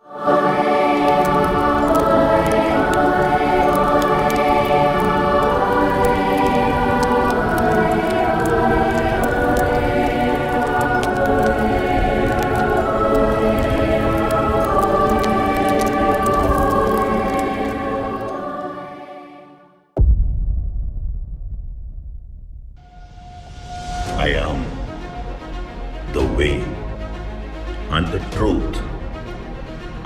I am the way and the truth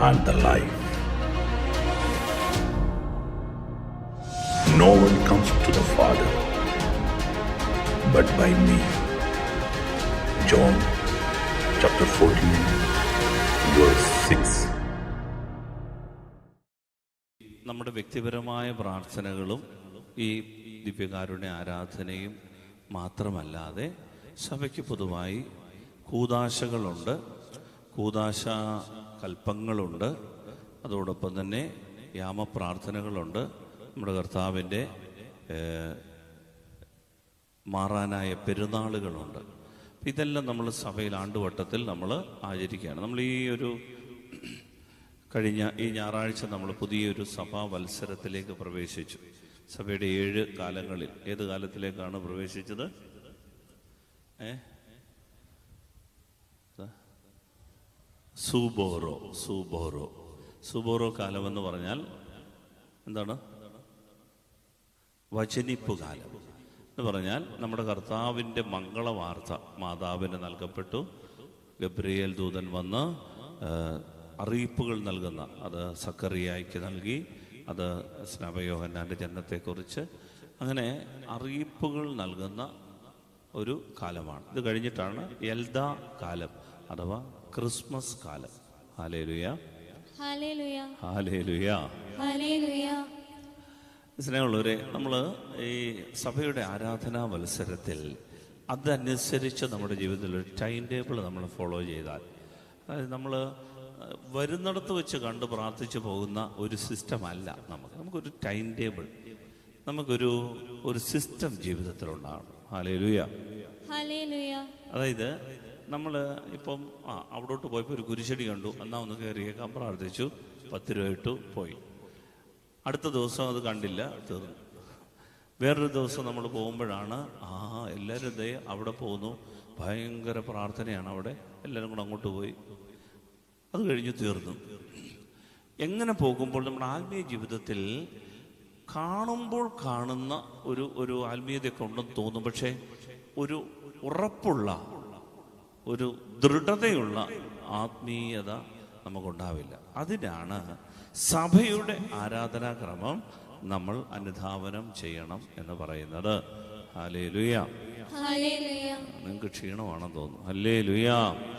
and the life. No one comes to the Father but by me. John chapter 14 verse 6. നമ്മുടെ വ്യക്തിപരമായ പ്രാർത്ഥനകളും ഈ ദിവ്യകാരുണ്യ ആരാധനയും മാത്രമല്ലാതെ സഭയ്ക്ക് പൊതുവായി കൂദാശകളുണ്ട്, കൂദാശ കൽപ്പങ്ങളുണ്ട്, അതോടൊപ്പം തന്നെ യാമപ്രാർത്ഥനകളുണ്ട്, നമ്മുടെ കർത്താവിൻ്റെ മാറാനായ പെരുന്നാളുകളുണ്ട്. ഇതെല്ലാം നമ്മൾ സഭയിൽ ആണ്ടുവട്ടത്തിൽ നമ്മൾ ആചരിക്കുകയാണ്. നമ്മൾ ഈ ഒരു കഴിഞ്ഞ ഈ ഞായറാഴ്ച നമ്മൾ പുതിയൊരു സഭാ വത്സരത്തിലേക്ക് പ്രവേശിച്ചു. സഭയുടെ 7 കാലങ്ങളിൽ ഏത് കാലത്തിലേക്കാണ് പ്രവേശിച്ചത്? സൂബോറോ കാലമെന്ന് പറഞ്ഞാൽ എന്താണ്? വചനിപ്പ് കാലം എന്ന് പറഞ്ഞാൽ നമ്മുടെ കർത്താവിൻ്റെ മംഗളവാർത്ത മാതാവിന് നൽകപ്പെട്ടു. ഗബ്രിയേൽ ദൂതൻ വന്ന് അറിയിപ്പുകൾ നൽകുന്ന, അത് സക്കറിയായ്ക്ക് നൽകി, അത് സ്നാപകയോഹന്നാൻ്റെ ജനനത്തെക്കുറിച്ച്, അങ്ങനെ അറിയിപ്പുകൾ നൽകുന്ന ഒരു കാലമാണ്. ഇത് കഴിഞ്ഞിട്ടാണ് എൽദ കാലം അഥവാ ക്രിസ്മസ് കാലം. Hallelujah, hallelujah, hallelujah, hallelujah. സ്നേഹമുള്ളവരെ, നമ്മൾ ഈ സഭയുടെ ആരാധനാ മത്സരത്തിൽ അതനുസരിച്ച് നമ്മുടെ ജീവിതത്തിൽ ഒരു ടൈം ടേബിൾ നമ്മൾ ഫോളോ ചെയ്താൽ, അതായത് നമ്മൾ വരുന്നിടത്ത് വെച്ച് കണ്ട് പ്രാർത്ഥിച്ചു പോകുന്ന ഒരു സിസ്റ്റം അല്ല നമുക്കൊരു ടൈം ടേബിൾ, നമുക്കൊരു സിസ്റ്റം ജീവിതത്തിലുണ്ടാകണം. Hallelujah, hallelujah. അതായത് നമ്മൾ ഇപ്പം അവിടോട്ട് പോയപ്പോൾ ഒരു കുരിശടി കണ്ടു, എന്നാ ഒന്ന് കയറിയേക്കാൻ പ്രാർത്ഥിച്ചു, 10 രൂപ ഇട്ടു, പോയി. അടുത്ത ദിവസം അത് കണ്ടില്ല, തീർന്നു. വേറൊരു ദിവസം നമ്മൾ പോകുമ്പോഴാണ് എല്ലാവരും അവിടെ പോകുന്നു, ഭയങ്കര പ്രാർത്ഥനയാണ് അവിടെ, എല്ലാവരും കൂടെ അങ്ങോട്ട് പോയി, അത് കഴിഞ്ഞ് തീർന്നു. എങ്ങനെ പോകുമ്പോൾ നമ്മുടെ ആത്മീയ ജീവിതത്തിൽ കാണുമ്പോൾ കാണുന്ന ഒരു ആത്മീയതയൊക്കെ ഉണ്ടെന്ന് തോന്നും, പക്ഷേ ഒരു ഉറപ്പുള്ള, ഒരു ദൃഢതയുള്ള ആത്മീയത നമുക്കുണ്ടാവില്ല. അതിനാണ് സഭയുടെ ആരാധനാക്രമം നമ്മൾ അനുധാവനം ചെയ്യണം എന്ന് പറയുന്നത്. Hallelujah, hallelujah. നിങ്ങൾക്ക് ക്ഷീണമാണെന്ന് തോന്നുന്നു. Hallelujah,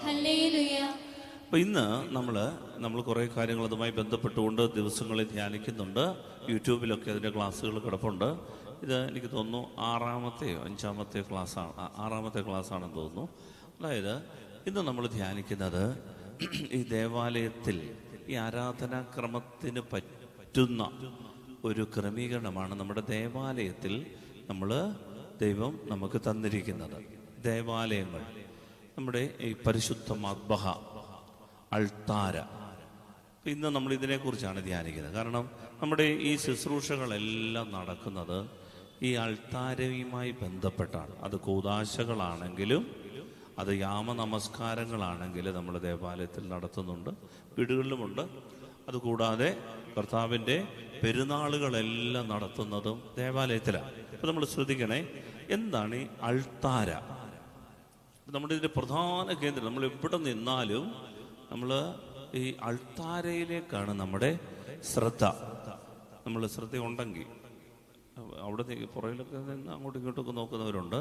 hallelujah. അപ്പോൾ ഇന്ന് നമ്മൾ കുറേ കാര്യങ്ങൾ അതുമായി ബന്ധപ്പെട്ടുകൊണ്ട് ദിവസങ്ങളിൽ ധ്യാനിക്കുന്നുണ്ട്. യൂട്യൂബിലൊക്കെ അതിൻ്റെ ക്ലാസ്സുകൾ കിടപ്പുണ്ട്. ഇത് എനിക്ക് തോന്നുന്നു 6-ാമത്തെയോ 5-ാമത്തെ ക്ലാസ്സാണ്, 6-ാമത്തെ ക്ലാസ്സാണെന്ന് തോന്നുന്നു. അതായത് ഇന്ന് നമ്മൾ ധ്യാനിക്കുന്നത് ഈ ദേവാലയത്തിൽ ഈ ആരാധനാക്രമത്തിന് പറ്റുന്ന ഒരു ക്രമീകരണമാണ് നമ്മുടെ ദേവാലയത്തിൽ ദൈവം നമുക്ക് തന്നിരിക്കുന്നത്. ദേവാലയങ്ങൾ, നമ്മുടെ ഈ പരിശുദ്ധ മദ്ബഹ, അൾത്താര. ഇന്ന് നമ്മൾ ഇതിനെക്കുറിച്ചാണ് ധ്യാനിക്കുന്നത്. കാരണം നമ്മുടെ ഈ ശുശ്രൂഷകളെല്ലാം നടക്കുന്നത് ഈ അൾത്താരയുമായി ബന്ധപ്പെട്ടാണ്. അത് കൂദാശകളാണെങ്കിലും അത് യാമനമസ്കാരങ്ങളാണെങ്കിലും നമ്മൾ ദേവാലയത്തിൽ നടത്തുന്നുണ്ട്, വീടുകളിലുമുണ്ട്. അതുകൂടാതെ കർത്താവിൻ്റെ പെരുന്നാളുകളെല്ലാം നടത്തുന്നതും ദേവാലയത്തിലാണ്. അപ്പോൾ നമ്മൾ ശ്രദ്ധിക്കണേ, എന്താണ് ഈ അൾത്താര? നമ്മുടെ ഇതിൻ്റെ പ്രധാന കേന്ദ്രം, നമ്മൾ എവിടെ നിന്നാലും നമ്മൾ ഈ അൾത്താരയിലേക്കാണ് നമ്മുടെ ശ്രദ്ധ. നമ്മൾ ശ്രദ്ധയുണ്ടെങ്കിൽ അവിടെ പുറകിലൊക്കെ നിന്ന് അങ്ങോട്ടും ഇങ്ങോട്ടൊക്കെ നോക്കുന്നവരുണ്ട്,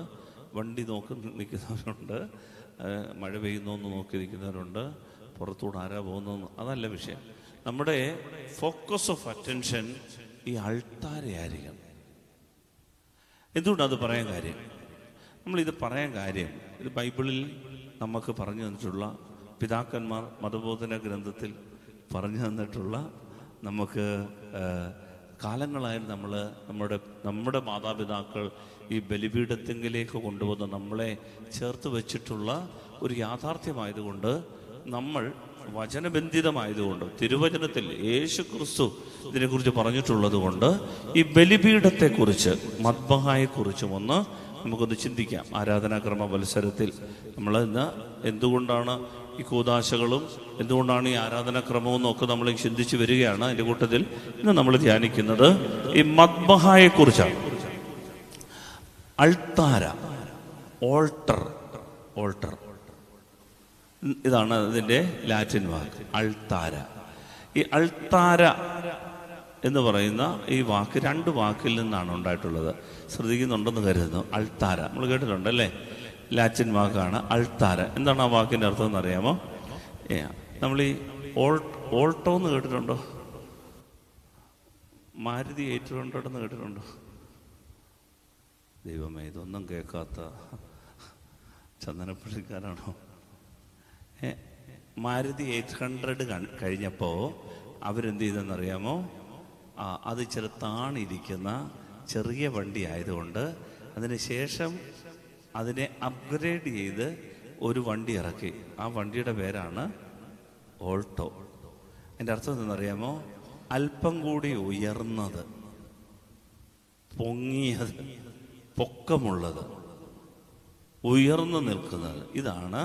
വണ്ടി നോക്കി നിൽക്കുന്നവരുണ്ട്, മഴ പെയ്യുന്നോന്ന് നോക്കി നിൽക്കുന്നവരുണ്ട്, പുറത്തൂടെ ആരാ പോകുന്നു, അതല്ല വിഷയം. നമ്മുടെ ഫോക്കസ് ഓഫ് അറ്റൻഷൻ ഈ അൾത്താരയായിരിക്കണം. എന്തുകൊണ്ടത് പറയാൻ കാര്യം? നമ്മളിത് പറയാൻ കാര്യം, ഇത് ബൈബിളിൽ നമുക്ക് പറഞ്ഞു തന്നിട്ടുള്ള, പിതാക്കന്മാർ മതബോധന ഗ്രന്ഥത്തിൽ പറഞ്ഞു തന്നിട്ടുള്ള, നമുക്ക് കാലങ്ങളായി നമ്മുടെ മാതാപിതാക്കൾ ഈ ബലിപീഠത്തിങ്കിലേക്ക് കൊണ്ടുവന്ന് നമ്മളെ ചേർത്ത് വെച്ചിട്ടുള്ള ഒരു യാഥാർത്ഥ്യമായതുകൊണ്ട് നമ്മൾ വചനബന്ധിതമായതുകൊണ്ട് തിരുവചനത്തിൽ യേശു ക്രിസ്തു ഇതിനെക്കുറിച്ച് പറഞ്ഞിട്ടുള്ളത് കൊണ്ട് ഈ ബലിപീഠത്തെക്കുറിച്ച് മദ്ബഹായെക്കുറിച്ചും ഒന്ന് നമുക്കൊന്ന് ചിന്തിക്കാം. ആരാധനാക്രമ മത്സരത്തിൽ നമ്മൾ ഇന്ന് എന്തുകൊണ്ടാണ് ഈ കൂദാശകളും എന്തുകൊണ്ടാണ് ഈ ആരാധനാക്രമവും എന്നൊക്കെ നമ്മൾ ചിന്തിച്ചു വരികയാണ്. അതിൻ്റെ കൂട്ടത്തിൽ ഇന്ന് നമ്മൾ ധ്യാനിക്കുന്നത് ഈ മദ്ബഹായെക്കുറിച്ചാണ്. അൾത്താര, ഓൾട്ടർ, ഓൾട്ടർ ഇതാണ് അതിൻ്റെ ലാറ്റിൻ വാക്ക് അൾത്താര. ഈ അൾത്താര എന്ന് പറയുന്ന ഈ വാക്ക് 2 വാക്കിൽ നിന്നാണ് ഉണ്ടായിട്ടുള്ളത്. ശ്രദ്ധിക്കുന്നുണ്ടെന്ന് കരുതുന്നു. അൾത്താര നമ്മൾ കേട്ടിട്ടുണ്ടല്ലേ, ലാറ്റിൻ വാക്കാണ് അൾത്താര. എന്താണ് ആ വാക്കിൻ്റെ അർത്ഥം എന്നറിയാമോ? നമ്മൾ ഈ ഓൾട്ടോ എന്ന് കേട്ടിട്ടുണ്ടോ? മാരുതി 800 എന്ന് കേട്ടിട്ടുണ്ടോ? ദൈവമേ, ഇതൊന്നും കേൾക്കാത്ത ചന്ദനപ്പള്ളിക്കാരാണോ? മാരുതി 800 കഴിഞ്ഞപ്പോൾ അവരെന്ത് ചെയ്തെന്നറിയാമോ? അത് ഇച്ചിരി താണിരിക്കുന്ന ചെറിയ വണ്ടി ആയതുകൊണ്ട് അതിന് ശേഷം അതിനെ അപ്ഗ്രേഡ് ചെയ്ത് ഒരു വണ്ടി ഇറക്കി. ആ വണ്ടിയുടെ പേരാണ് ഓൾട്ടോ. അതിൻ്റെ അർത്ഥം എന്തെന്നറിയാമോ? അല്പം കൂടി ഉയർന്നത്, പൊങ്ങിയത്, പൊക്കമുള്ളത്, ഉയർന്നു നിൽക്കുന്നത്. ഇതാണ്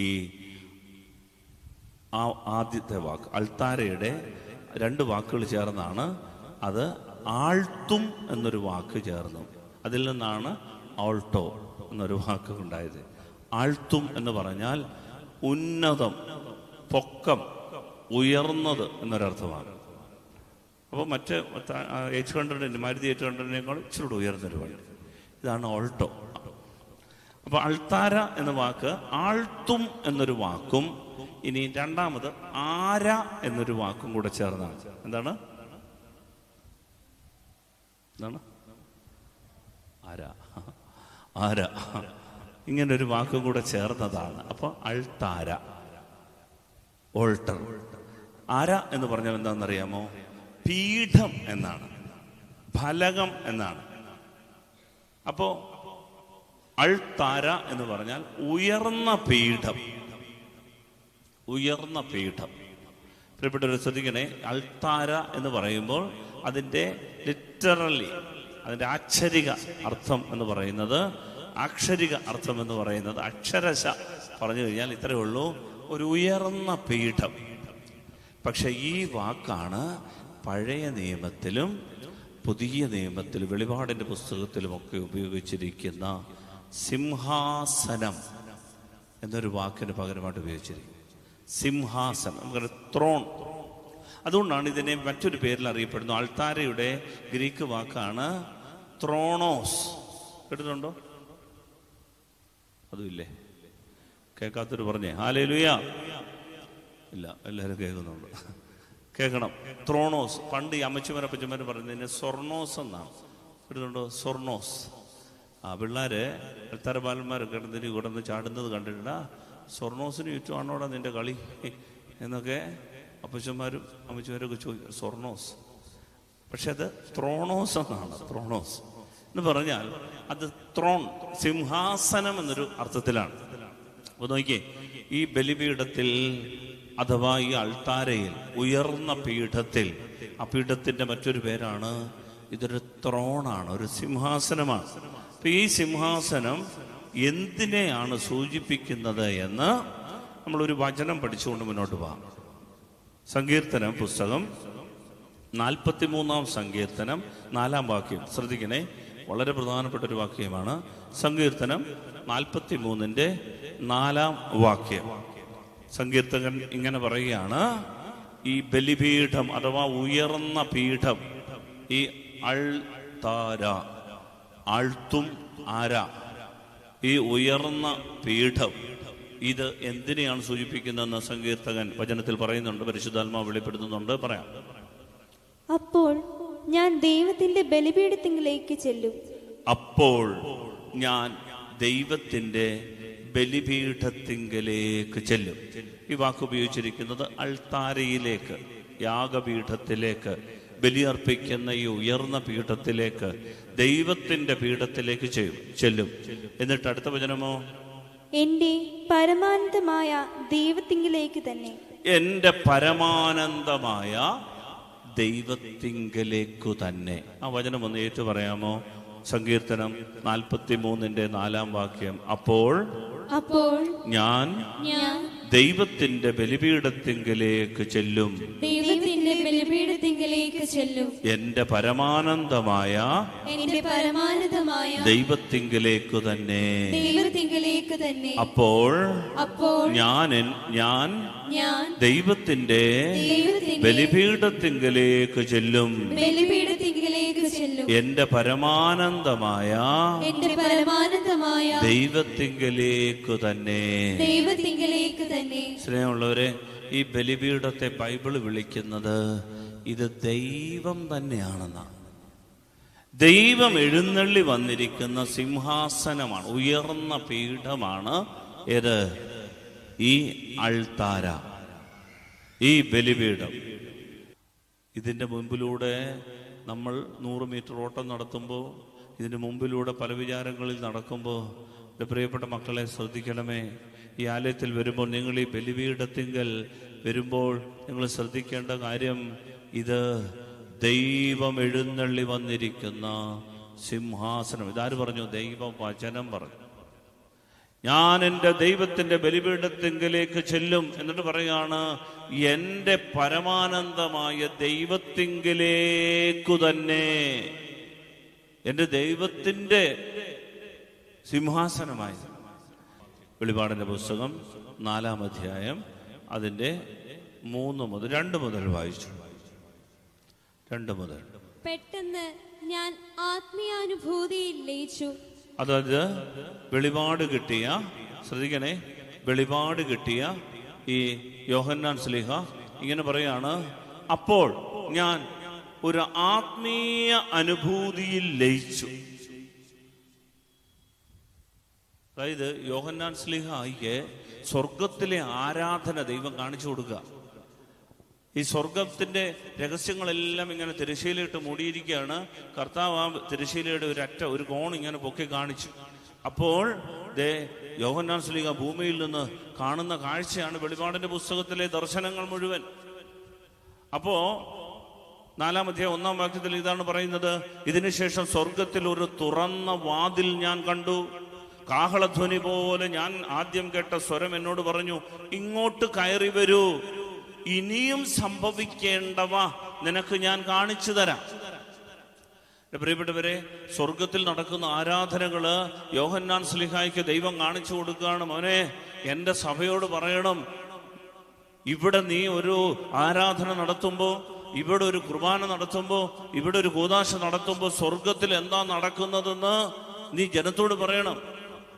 ഈ ആദ്യത്തെ വാക്ക്. അൾത്താരയുടെ 2 വാക്കുകൾ ചേർന്നാണ് അത്. ആൾത്തും എന്നൊരു വാക്ക് ചേർന്നു, അതിൽ നിന്നാണ് ഓൾട്ടോ എന്നൊരു വാക്ക് ഉണ്ടായത്. ആൾത്തും എന്ന് പറഞ്ഞാൽ ഉന്നതം, പൊക്കം, ഉയർന്നത് എന്നൊരർത്ഥമാണ്. അപ്പോൾ മറ്റ് 800 മാരുതി 800 ഇച്ചിരി ഉയർന്നൊരു വണ്ടി, ഇതാണ് ഓൾട്ടോ. അപ്പോൾ അൾത്താര എന്ന വാക്ക് ആൾത്തും എന്നൊരു വാക്കും ഇനി രണ്ടാമത് ആര എന്നൊരു വാക്കും കൂടെ ചേർന്നാണ്. എന്താണ്? ആര, ആര, ഇങ്ങനൊരു വാക്കും കൂടെ ചേർന്നതാണ്. അപ്പോൾ അൾത്താര, ഓൾട്ടർ. ആര എന്ന് പറഞ്ഞാൽ എന്താണെന്നറിയാമോ? പീഠം എന്നാണ്, ഫലകം എന്നാണ്. അപ്പോ അൾത്താര എന്ന് പറഞ്ഞാൽ ഉയർന്ന പീഠം, ഉയർന്ന പീഠം. പ്രിയപ്പെട്ടവരെ ശ്രദ്ധിക്കണേ, അൾത്താര എന്ന് പറയുമ്പോൾ അതിൻ്റെ ലിറ്ററലി, അതിൻ്റെ ആക്ഷരിക അർത്ഥം എന്ന് പറയുന്നത്, ആക്ഷരിക അർത്ഥം എന്ന് പറയുന്നത് അക്ഷരശ പറഞ്ഞു കഴിഞ്ഞാൽ ഇത്രയേ ഉള്ളൂ, ഒരു ഉയർന്ന പീഠം. പക്ഷെ ഈ വാക്കാണ് പഴയ നിയമത്തിലും പുതിയ നിയമത്തിലും വെളിപാടിൻ്റെ പുസ്തകത്തിലുമൊക്കെ ഉപയോഗിച്ചിരിക്കുന്ന സിംഹാസനം എന്നൊരു വാക്കിന് പകരമായിട്ട് ഉപയോഗിച്ചിരിക്കുന്നത്. സിംഹാസനം, നമുക്കറിയാം ത്രോൺ. അതുകൊണ്ടാണ് ഇതിനെ മറ്റൊരു പേരിൽ അറിയപ്പെടുന്നു. അൾത്താരയുടെ ഗ്രീക്ക് വാക്കാണ് ത്രോണോസ്. കേട്ടിട്ടുണ്ടോ? അതുമില്ലേ? കേൾക്കാത്തൊരു പറഞ്ഞേ ഹല്ലേലൂയ. ഇല്ല, എല്ലാവരും കേൾക്കുന്നുണ്ട്. കേൾക്കണം. ത്രോണോസ്. പണ്ട് ഈ അമ്മച്ചിമാരപ്പച്ചമാർ പറയുന്നതിന് സ്വർണോസ് എന്നാണ്. കേട്ടിട്ടുണ്ടോ? സ്വർണോസ്. പിള്ളേര് അൾത്താര ബാലന്മാരൊക്കെ ഇതിന് കിടന്ന് ചാടുന്നത് കണ്ടിട്ടുണ്ടാ. സ്വർണോസിന് ചുറ്റുമാണോടാ നിന്റെ കളി എന്നൊക്കെ അപ്പച്ചന്മാരും അമ്മച്ചിമാരൊക്കെ ചോദിക്കും. സ്വർണോസ്. പക്ഷെ അത് ത്രോണോസ് എന്നാണ്. ത്രോണോസ് എന്ന് പറഞ്ഞാൽ അത് ത്രോൺ, സിംഹാസനം എന്നൊരു അർത്ഥത്തിലാണ്. അപ്പൊ നോക്കിയേ, ഈ ബലിപീഠത്തിൽ അഥവാ ഈ അൾത്താരയിൽ, ഉയർന്ന പീഠത്തിൽ, ആ പീഠത്തിന്റെ മറ്റൊരു പേരാണ്, ഇതൊരു ത്രോണാണ്, ഒരു സിംഹാസനമാണ്. അപ്പൊ ഈ സിംഹാസനം എന്തിനെയാണ് സൂചിപ്പിക്കുന്നത് എന്ന് നമ്മളൊരു വചനം പഠിച്ചുകൊണ്ട് മുന്നോട്ട് പോകാം. സങ്കീർത്തനം പുസ്തകം 43-ാം സങ്കീർത്തനം 4-ാം വാക്യം ശ്രദ്ധിക്കണേ, വളരെ പ്രധാനപ്പെട്ട ഒരു വാക്യമാണ്. സങ്കീർത്തനം 43-ന്റെ 4-ാം വാക്യം. സങ്കീർത്തകൻ ഇങ്ങനെ പറയുകയാണ്, ഈ ബലിപീഠം അഥവാ ഉയർന്ന പീഠം, ഈ അൾത്താര, ആൾത്തും ആര, ഈ ഉയർന്ന പീഠം, ഇത് എന്തിനെയാണ് സൂചിപ്പിക്കുന്നതെന്ന് സങ്കീർത്തകൻ വചനത്തിൽ പറയുന്നുണ്ട്. പരിശുദ്ധാത്മാവ് വെളിപ്പെടുത്തുന്നുണ്ട്. പറയാം. അപ്പോൾ ഞാൻ ദൈവത്തിന്റെ ബലിപീഠത്തിലേക്ക് ചെല്ലും. അപ്പോൾ ഞാൻ ദൈവത്തിന്റെ ബലിപീഠത്തിങ്കലേക്ക് ചെല്ലും. ഈ വാക്ക് ഉപയോഗിച്ചിരിക്കുന്നത് അൾത്താരയിലേക്ക്, യാഗപീഠത്തിലേക്ക്, ബലിയർപ്പിക്കുന്ന ഈ ഉയർന്ന പീഠത്തിലേക്ക്, ദൈവത്തിന്റെ പീഠത്തിലേക്ക് ചെല്ലും. എന്നിട്ട് അടുത്ത വചനമോ, എൻ്റെ പരമാനന്ദമായ ദൈവത്തിങ്കിലേക്ക് തന്നെ. എൻ്റെ പരമാനന്ദമായ ദൈവത്തിങ്കലേക്കു തന്നെ. ആ വചനം ഒന്ന് ഏറ്റു പറയാമോ? സങ്കീർത്തനം 43:4 അപ്പോൾ ഞാൻ ദൈവത്തിന്റെ ബലിപീഠത്തിങ്കലേക്ക് ചെല്ലും, എന്റെ പരമാനന്ദമായ ദൈവത്തിങ്കലേക്കു തന്നെ. അപ്പോൾ ഞാൻ ദൈവത്തിന്റെ ബലിപീഠത്തിങ്കലേക്ക് ചെല്ലും, എന്റെ പരമാനന്ദമായ ദൈവത്തിങ്കലേക്കു തന്നെ. സ്നേഹമുള്ളവരെ, ഈ ബലിപീഠത്തെ ബൈബിള് വിളിക്കുന്നത് ഇത് ദൈവം തന്നെയാണെന്നാണ്. ദൈവം എഴുന്നള്ളി വന്നിരിക്കുന്ന സിംഹാസനമാണ്, ഉയർന്ന പീഠമാണ്. ഏത്? ഈ അൾത്താര, ഈ ബലിപീഠം. ഇതിൻ്റെ മുൻപിലൂടെ നമ്മൾ 100 മീറ്റർ ഓട്ടം നടത്തുമ്പോൾ, ഇതിന് മുമ്പിലൂടെ പല വിചാരങ്ങളിൽ നടക്കുമ്പോൾ, എൻ്റെ പ്രിയപ്പെട്ട മക്കളെ ശ്രദ്ധിക്കണമേ. ഈ ആലയത്തിൽ വരുമ്പോൾ, നിങ്ങൾ ഈ ബലിപീഠത്തിങ്കൽ വരുമ്പോൾ നിങ്ങൾ ശ്രദ്ധിക്കേണ്ട കാര്യം, ഇത് ദൈവം എഴുന്നള്ളി വന്നിരിക്കുന്ന സിംഹാസനം. ഇതാര് പറഞ്ഞു? ദൈവവചനം പറഞ്ഞു. ഞാൻ എൻ്റെ ദൈവത്തിൻ്റെ ബലിപീഠത്തിങ്കലേക്ക് ചെല്ലും. എന്നിട്ട് പറയാണ്, എൻ്റെ പരമാനന്ദമായ ദൈവത്തിങ്കലേക്കു തന്നെ. എൻ്റെ ദൈവത്തിൻ്റെ സിംഹാസനമായി. വെളിപാടിൻ്റെ പുസ്തകം 4-ാം അധ്യായം അതിൻ്റെ 2 മുതൽ വായിച്ചു. 2 മുതൽ. പെട്ടെന്ന് ഞാൻ ആത്മീയാനുഭൂതിയിൽ ലയിച്ചു. അതായത് വെളിപാട് കിട്ടിയ, ശ്രദ്ധിക്കണേ, വെളിപാട് കിട്ടിയ ഈ യോഹന്നാൻ ശ്ലീഹ ഇങ്ങനെ പറയാണ്, അപ്പോൾ ഞാൻ ഒരു ആത്മീയ അനുഭൂതിയിൽ ലയിച്ചു. അതായത് യോഹന്നാൻ ശ്ലീഹയ്ക്ക് സ്വർഗത്തിലെ ആരാധന ദൈവം കാണിച്ചു കൊടുക്കുക. ഈ സ്വർഗത്തിന്റെ രഹസ്യങ്ങളെല്ലാം ഇങ്ങനെ തിരശ്ശീലയിട്ട് മൂടിയിരിക്കുകയാണ്. കർത്താവ് ആ തിരശ്ശീലയുടെ ഒരു കോൺ ഇങ്ങനെ പൊക്കി കാണിച്ചു. അപ്പോൾ യോഹന്നാൻ ശ്ലീഹ ഭൂമിയിൽ നിന്ന് കാണുന്ന കാഴ്ചയാണ് വെളിപാടിന്റെ പുസ്തകത്തിലെ ദർശനങ്ങൾ മുഴുവൻ. അപ്പോ 4-ാം അധ്യായം 1-ാം വാക്യത്തിൽ ഇതാണ് പറയുന്നത്, ഇതിനുശേഷം സ്വർഗത്തിൽ ഒരു തുറന്ന വാതിൽ ഞാൻ കണ്ടു. കാഹളധ്വനി പോലെ ഞാൻ ആദ്യം കേട്ട സ്വരം എന്നോട് പറഞ്ഞു, ഇങ്ങോട്ട് കയറി വരൂ, ഇനിയും സംഭവിക്കേണ്ടവ നിനക്ക് ഞാൻ കാണിച്ചു തരാം. പ്രിയപ്പെട്ടവരെ, സ്വർഗത്തിൽ നടക്കുന്ന ആരാധനകള് യോഹന്നാൻ ശ്ലീഹായ്ക്ക് ദൈവം കാണിച്ചു കൊടുക്കുകയാണ്. മോനെ, എൻ്റെ സഭയോട് പറയണം, ഇവിടെ നീ ഒരു ആരാധന നടത്തുമ്പോൾ, ഇവിടെ ഒരു കുർബാന നടത്തുമ്പോൾ, ഇവിടെ ഒരു കൂദാശ നടത്തുമ്പോൾ സ്വർഗത്തിൽ എന്താ നടക്കുന്നതെന്ന് നീ ജനത്തോട് പറയണം.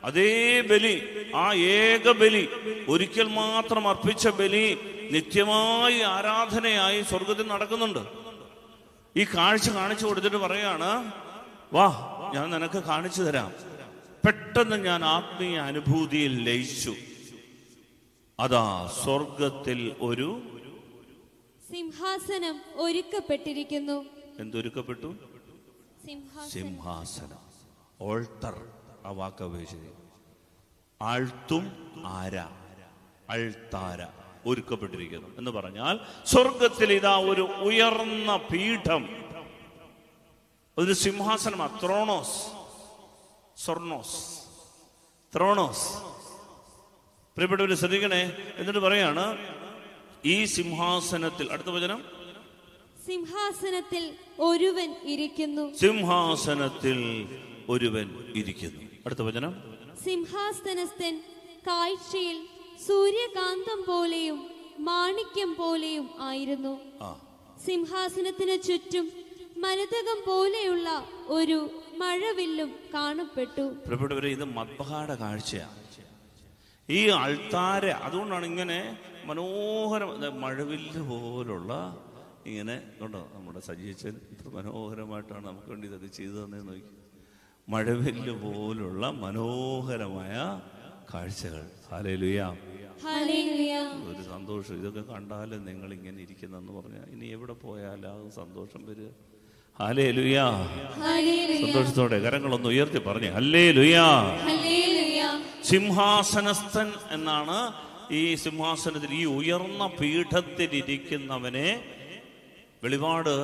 അതേ ബലി, ആ ഏക ബലി, ഒരിക്കൽ മാത്രം അർപ്പിച്ച ബലി നിത്യമായി ആരാധനയായി സ്വർഗത്തിൽ നടക്കുന്നുണ്ട്. ഈ കാഴ്ച കാണിച്ചു കൊടുത്തിട്ട് പറയാണ്, വാ, ഞാൻ നിനക്ക് കാണിച്ചു തരാം. പെട്ടെന്ന് ഞാൻ ആത്മീയ അനുഭൂതിയിൽ ലയിച്ചു. അതാ സ്വർഗത്തിൽ ഒരു സിംഹാസനം ഒരുക്കപ്പെട്ടിരിക്കുന്നു. എന്തൊരുക്കപ്പെട്ടു? സിംഹാസനം. ഓൾട്ടർ, ആ വാക്ക് ഉപയോഗിച്ചത്. ആൾത്തും ആര, അൾത്താര, ഒരുക്കപ്പെട്ടിരിക്കുന്നു എന്ന് പറഞ്ഞാൽ സ്വർഗത്തിൽ ഇതാ ഒരു ഉയർന്ന പീഠം, ഒരു സിംഹാസനമാണ്. ത്രോണോസ്. പ്രിയപ്പെട്ടവര് ശ്രദ്ധിക്കണേ. എന്നിട്ട് പറയാണ്, ഈ സിംഹാസനത്തിൽ, അടുത്ത വചനം, സിംഹാസനത്തിൽ ഒരുവൻ ഇരിക്കുന്നു. സിംഹാസനത്തിൽ ഒരുവൻ ഇരിക്കുന്നു. അടുത്ത വചനം, സിംഹാസനസ്ഥൻ കാഴ്ചയിൽ സൂര്യകാന്തം പോലെയും മാണിക്യം പോലെയും ആയിരുന്നു. സിംഹാസനത്തിന് ചുറ്റും മരതകം പോലെയുള്ള ഒരു മഴവില്ലും കാണപ്പെട്ടു. പ്രിയപ്പെട്ടവരെ, ഇത് മദ്ബഹായുടെ കാഴ്ചയാണ്. ഈ അൾത്താര, അതുകൊണ്ടാണ് ഇങ്ങനെ മനോഹരം, മഴവില്ല് പോലുള്ള ഇങ്ങനെ ഉണ്ടോ. നമ്മുടെ സജീച്ചൻ ഇത്ര മനോഹരമായിട്ടാണ് നമുക്ക് വേണ്ടി ഇതൊക്കെ ചെയ്തു തന്നേന്ന് നോക്കി. മഴവില്ല് പോലുള്ള മനോഹരമായ കാഴ്ചകൾ. ഹല്ലേലൂയ. ഒരു സന്തോഷം. ഇതൊക്കെ കണ്ടാലും നിങ്ങൾ ഇങ്ങനെ ഇരിക്കുന്നെന്ന് പറഞ്ഞാൽ ഇനി എവിടെ പോയാലും സന്തോഷം വരിക. ഹല്ലേലൂയ. സന്തോഷത്തോടെ കരങ്ങളൊന്ന് ഉയർത്തി പറഞ്ഞേ ഹല്ലേലൂയ. സിംഹാസനസ്ഥൻ എന്നാണ് ഈ സിംഹാസനത്തിൽ, ഈ ഉയർന്ന പീഠത്തിലിരിക്കുന്നവനെ വെളിപാട്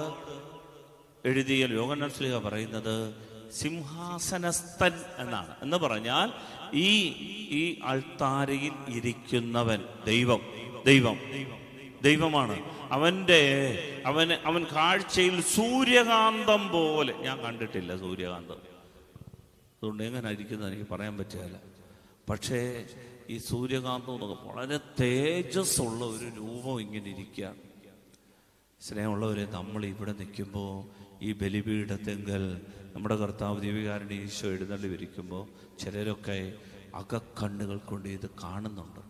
എഴുതിയ യോഹന്നാൻ ശ്ലീഹ പറയുന്നത് സിംഹാസനസ്ഥൻ എന്നാണ്. എന്ന് പറഞ്ഞാൽ ഈ അൾത്താരയിൽ ഇരിക്കുന്നവൻ ദൈവമാണ്. അവൻ കാഴ്ചയിൽ സൂര്യകാന്തം പോലെ, ഞാൻ കണ്ടിട്ടില്ല സൂര്യകാന്തം, അതുകൊണ്ട് എങ്ങനെ ഇരിക്കുന്നത് എനിക്ക് പറയാൻ പറ്റില്ല. പക്ഷേ ഈ സൂര്യകാന്തം എന്നൊക്കെ വളരെ തേജസ്സുള്ള ഒരു രൂപം ഇങ്ങനെ ഇരിക്കുകയാണ്. സ്നേഹമുള്ളവരെ, നമ്മൾ ഇവിടെ നിൽക്കുമ്പോൾ ഈ ബലിപീഠത്തെങ്കിൽ നമ്മുടെ കർത്താവ് ദൈവികാരൻ്റെ ഈശോ എഴുന്നള്ളി വരിക്കുമ്പോൾ ചിലരൊക്കെ അകക്കണ്ണുകൾ കൊണ്ട് ഇത് കാണുന്നുണ്ട്.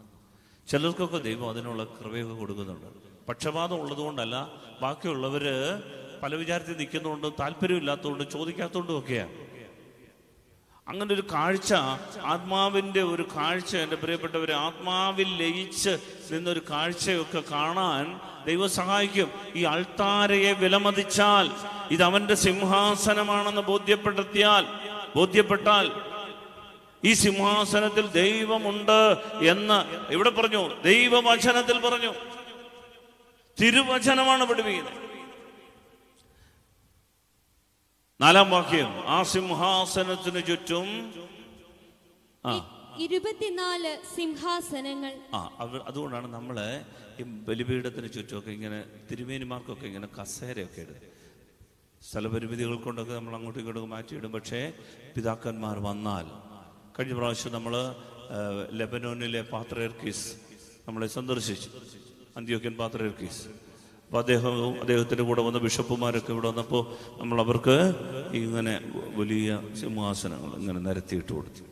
ചിലർക്കൊക്കെ ദൈവം അതിനുള്ള കൃപയൊക്കെ കൊടുക്കുന്നുണ്ട്. പക്ഷപാതം ഉള്ളതുകൊണ്ടല്ല, ബാക്കിയുള്ളവർ പല വിചാരത്തിൽ നിൽക്കുന്നതുകൊണ്ട്, താല്പര്യമില്ലാത്തതുകൊണ്ട്, ചോദിക്കാത്തതുകൊണ്ടും ഒക്കെയാണ്. അങ്ങനെ ഒരു കാഴ്ച, ആത്മാവിൻ്റെ ഒരു കാഴ്ച, എൻ്റെ പ്രിയപ്പെട്ടവരെ, ആത്മാവിൽ ലയിച്ച് നിന്നൊരു കാഴ്ചയൊക്കെ കാണാൻ ദൈവം സഹായിക്കും. ഈ അൾത്താരയെ വിലമതിച്ചാൽ, ഇത് അവന്റെ സിംഹാസനമാണെന്ന് ബോധ്യപ്പെട്ടാൽ ഈ സിംഹാസനത്തിൽ ദൈവമുണ്ട് എന്ന് ഇവിടെ പറഞ്ഞു, ദൈവവചനത്തിൽ പറഞ്ഞു, തിരുവചനമാണ് പഠിപ്പിക്കുന്നത്. 4-ാം വാക്യം, ആ സിംഹാസനത്തിന് ചുറ്റും 24 സിംഹാസനങ്ങൾ. അതുകൊണ്ടാണ് നമ്മള് ഈ ബലിപീഠത്തിന് ചുറ്റുമൊക്കെ ഇങ്ങനെ തിരുമേനിമാർക്കൊക്കെ ഇങ്ങനെ കസേരയൊക്കെ ഇടും. സ്ഥലപരിമിതികൾ കൊണ്ടൊക്കെ നമ്മൾ അങ്ങോട്ടും ഇങ്ങോട്ടും മാറ്റിയിടും. പക്ഷേ പിതാക്കന്മാർ വന്നാൽ, കഴിഞ്ഞ പ്രാവശ്യം നമ്മൾ ലെബനോനിലെ പാത്രിയർക്കീസ് നമ്മളെ സന്ദർശിച്ചു, അന്ത്യോക്യൻ പാത്രിയർക്കീസ്. അപ്പോൾ അദ്ദേഹത്തിൻ്റെ കൂടെ വന്ന ബിഷപ്പുമാരൊക്കെ ഇവിടെ വന്നപ്പോൾ നമ്മൾ അവർക്ക് ഇങ്ങനെ വലിയ സിംഹാസനങ്ങൾ ഇങ്ങനെ നിരത്തിയിട്ട് കൊടുത്തു.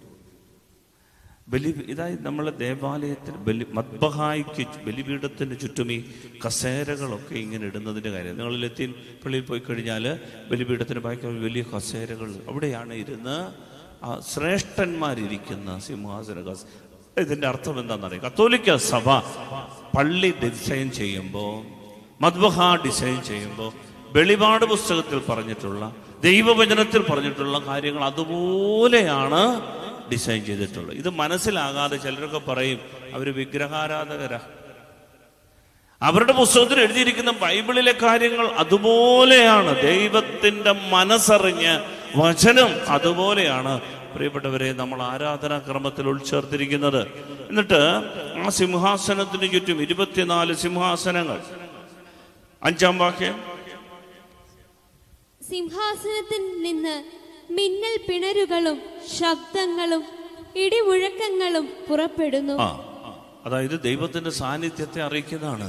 ഇതായി നമ്മളെ ദേവാലയത്തിൽ മദ്ബഹായ്ക്ക് ബലിപീഠത്തിന് ചുറ്റും ഈ കസേരകളൊക്കെ ഇങ്ങനെ ഇടുന്നതിൻ്റെ കാര്യം. നിങ്ങൾ ലത്തീൻ പള്ളിയിൽ പോയി കഴിഞ്ഞാൽ ബലിപീഠത്തിന് ബാക്കി വലിയ കസേരകൾ, അവിടെയാണ് ഇരുന്ന് ശ്രേഷ്ഠന്മാരിരിക്കുന്ന സിംഹാസന കസേര. ഇതിൻ്റെ അർത്ഥം എന്താണെന്നറിയാം. കത്തോലിക്ക സഭ പള്ളി ഡിസൈൻ ചെയ്യുമ്പോൾ, മദ്ബഹ ഡിസൈൻ ചെയ്യുമ്പോൾ, വെളിപാട് പുസ്തകത്തിൽ പറഞ്ഞിട്ടുള്ള, ദൈവവചനത്തിൽ പറഞ്ഞിട്ടുള്ള കാര്യങ്ങൾ അതുപോലെയാണ് ഡിസൈൻ ചെയ്തിട്ടുള്ളത്. ഇത് മനസ്സിലാകാതെ ചിലരൊക്കെ പറയും അവർ വിഗ്രഹാരാധകരാ. അവരുടെ പുസ്തകത്തിൽ എഴുതിയിരിക്കുന്ന ബൈബിളിലെ കാര്യങ്ങൾ അതുപോലെയാണ്. ദൈവത്തിന്റെ മനസ്സറിഞ്ഞ് വചനം അതുപോലെയാണ് പ്രിയപ്പെട്ടവരെ നമ്മൾ ആരാധനാക്രമത്തിൽ ഉൾച്ചേർത്തിരിക്കുന്നത്. എന്നിട്ട് ആ സിംഹാസനത്തിന് ചുറ്റും 24 സിംഹാസനങ്ങൾ. 5-ാം വാക്യം, സിംഹാസനത്തിൽ നിന്ന് മിന്നൽ പിണരുകളും ശബ്ദങ്ങളും ഇടിമുഴക്കങ്ങളും പുറപ്പെടുന്നു. അതായത് ദൈവത്തിന്റെ സാന്നിധ്യത്തെ അറിയിക്കുന്നതാണ്.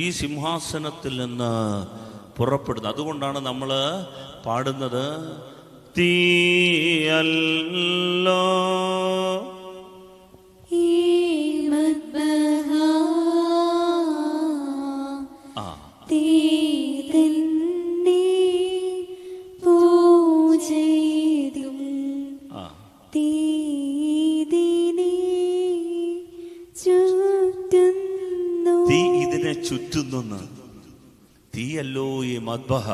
ഈ സിംഹാസനത്തിൽ നിന്ന് പുറപ്പെടുന്നത്. അതുകൊണ്ടാണ് നമ്മൾ പാടുന്നത്, തീയല്ലോ ചുറ്റുന്നു. തീയല്ലോ ഈ മദ്ബഹ,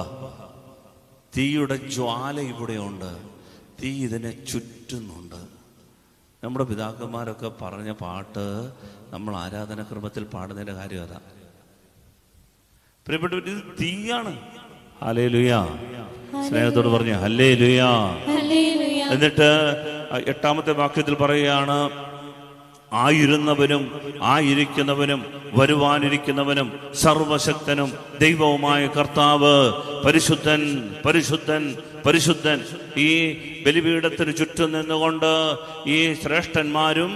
തീയുടെ ജ്വാല ഇവിടെയുണ്ട്. തീ ഇതിനെ ചുറ്റുന്നുണ്ട്. നമ്മുടെ പിതാക്കന്മാരൊക്കെ പറഞ്ഞ പാട്ട് നമ്മൾ ആരാധനാക്രമത്തിൽ പാടുന്നതിന്റെ കാര്യം അതാ. പ്രിയപ്പെട്ടവർ, ഇത് തീയാണ്. ഹല്ലേലൂയ. സ്നേഹത്തോട് പറഞ്ഞു ഹല്ലേലൂയ. എന്നിട്ട് 8-ാമത്തെ വാക്യത്തിൽ പറയുകയാണ്, ആയിരുന്നവനും ആയിരിക്കുന്നവനും വരുവാനിരിക്കുന്നവനും സർവശക്തനും ദൈവവുമായ കർത്താവ് പരിശുദ്ധൻ പരിശുദ്ധൻ പരിശുദ്ധൻ. ഈ ബലിപീഠത്തിന് ചുറ്റും നിന്നുകൊണ്ട് ഈ ശ്രേഷ്ഠന്മാരും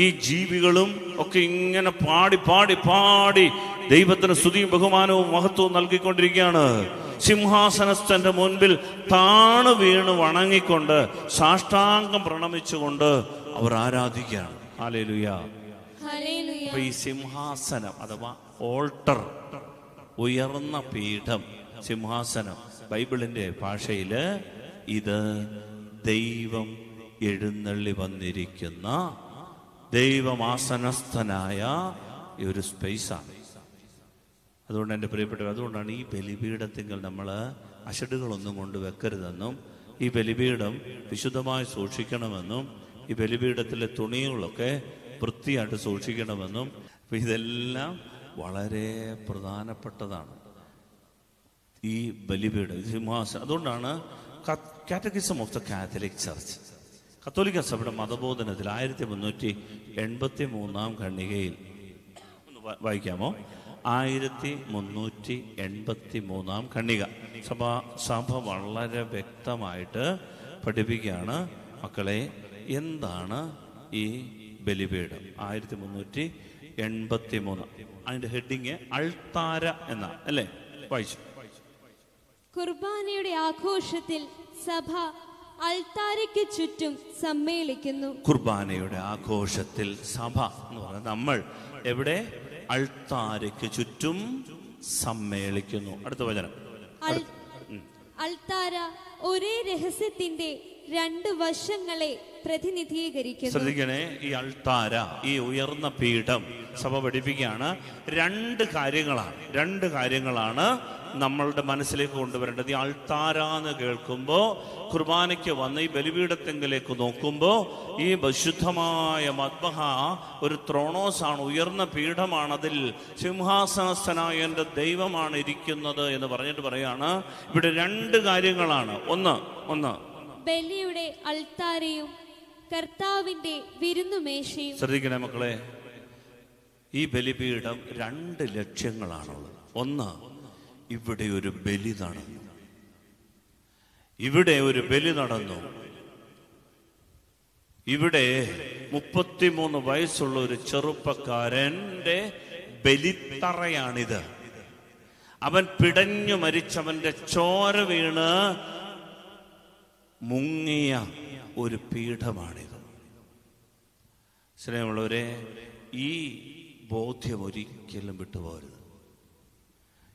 ഈ ജീവികളും ഒക്കെ ഇങ്ങനെ പാടി പാടി പാടി ദൈവത്തിന് സ്തുതിയും ബഹുമാനവും മഹത്വവും നൽകിക്കൊണ്ടിരിക്കുകയാണ്. സിംഹാസനസ്ഥന്റെ മുൻപിൽ താണു വീണ് വണങ്ങിക്കൊണ്ട് സാഷ്ടാംഗം പ്രണമിച്ചുകൊണ്ട് അവർ ആരാധിക്കുകയാണ്. ഹല്ലേലൂയ. അപ്പൊ ഈ സിംഹാസനം അഥവാ ഓൾട്ടർ, ഉയർന്ന പീഠം, സിംഹാസനം, ബൈബിളിന്റെ ഭാഷയില് ഇത് ദൈവം എഴുന്നള്ളി വന്നിരിക്കുന്ന, ദൈവമാസനസ്ഥനായ ഒരു സ്പേസാണ്. അതുകൊണ്ട് എൻ്റെ പ്രിയപ്പെട്ടവർ, അതുകൊണ്ടാണ് ഈ ബലിപീഠത്തിങ്കൽ നമ്മൾ അഷഡുകളൊന്നും കൊണ്ട് വെക്കരുതെന്നും ഈ ബലിപീഠം വിശുദ്ധമായി സൂക്ഷിക്കണമെന്നും ഈ ബലിപീഠത്തിലെ തുണികളൊക്കെ വൃത്തിയായിട്ട് സൂക്ഷിക്കണമെന്നും ഇതെല്ലാം വളരെ പ്രധാനപ്പെട്ടതാണ്. ഈ ബലിപീഠം സിംഹാസനം. അതുകൊണ്ടാണ് catechism of the Catholic church, കത്തോലിക്ക സഭയുടെ മതബോധനത്തിൽ 1383 ഖണ്ഡികയിൽ വായിക്കാമോ? 1383 ഖണ്ഡിക സഭ വളരെ വ്യക്തമായിട്ട് പഠിപ്പിക്കുകയാണ്, മക്കളെ എന്താണ് ഈ ബലിപീഠം. 1383 അതിന്റെ ഹെഡിങ് അൾത്താര എന്ന അല്ലേ? വായിച്ചു. കുർബാനയുടെ ആഘോഷത്തിൽ സഭ അൾത്താരയ്ക്ക് ചുറ്റും സമ്മേളിക്കുന്നു. കുർബാനയുടെ ആഘോഷത്തിൽ സഭ എന്ന് പറയുന്നത് നമ്മൾ എവിടെ? അൾത്താരയ്ക്ക് ചുറ്റും സമ്മേളിക്കുന്നു. അടുത്ത വചനം. അൾത്താര ഒരേ രഹസ്യത്തിന്റെ 2 വശങ്ങളെ പ്രതിനിധീകരിക്കുന്നു. ശ്രദ്ധിക്കണേ, ഈ അൾത്താര, ഈ ഉയർന്ന പീഠം സഭ പഠിപ്പിക്കുകയാണ് 2 കാര്യങ്ങളാണ് നമ്മളുടെ മനസ്സിലേക്ക് കൊണ്ടുവരേണ്ടത്. ഈ അൾത്താര എന്ന് കേൾക്കുമ്പോൾ, കുർബാനയ്ക്ക് വന്ന് ഈ ബലിപീഠത്തെങ്കിലേക്ക് നോക്കുമ്പോൾ, ഈ വിശുദ്ധമായ മദ്ബഹ ഒരു ത്രോണോസാണ്, ഉയർന്ന പീഠമാണ്, അതിൽ സിംഹാസനസ്ഥനായ എൻ്റെ ദൈവമാണ് ഇരിക്കുന്നത് എന്ന് പറഞ്ഞിട്ട് പറയാണ് ഇവിടെ 2 കാര്യങ്ങളാണ്. ഒന്ന് ബലിയുടെ അൾത്താരയും കർത്താവിന്റെ വിരുന്നുമേശയും. ശ്രദ്ധിക്കണേ മക്കളെ, ഈ ബലിപീഠം 2 ലക്ഷ്യങ്ങളാണുള്ളത്. ഒന്ന്, ഇവിടെ ഒരു ബലി നടന്നു. ഇവിടെ 33 വയസ്സുള്ള ഒരു ചെറുപ്പക്കാരന്റെ ബലിത്തറയാണിത്. അവൻ പിടഞ്ഞു മരിച്ചവന്റെ ചോര വീണ് മുങ്ങിയ ഒരു പീഠമാണിത്. സ്നേഹമുള്ളവരെ, ഈ ബോധ്യം ഒരിക്കലും വിട്ടുപോകരുത്.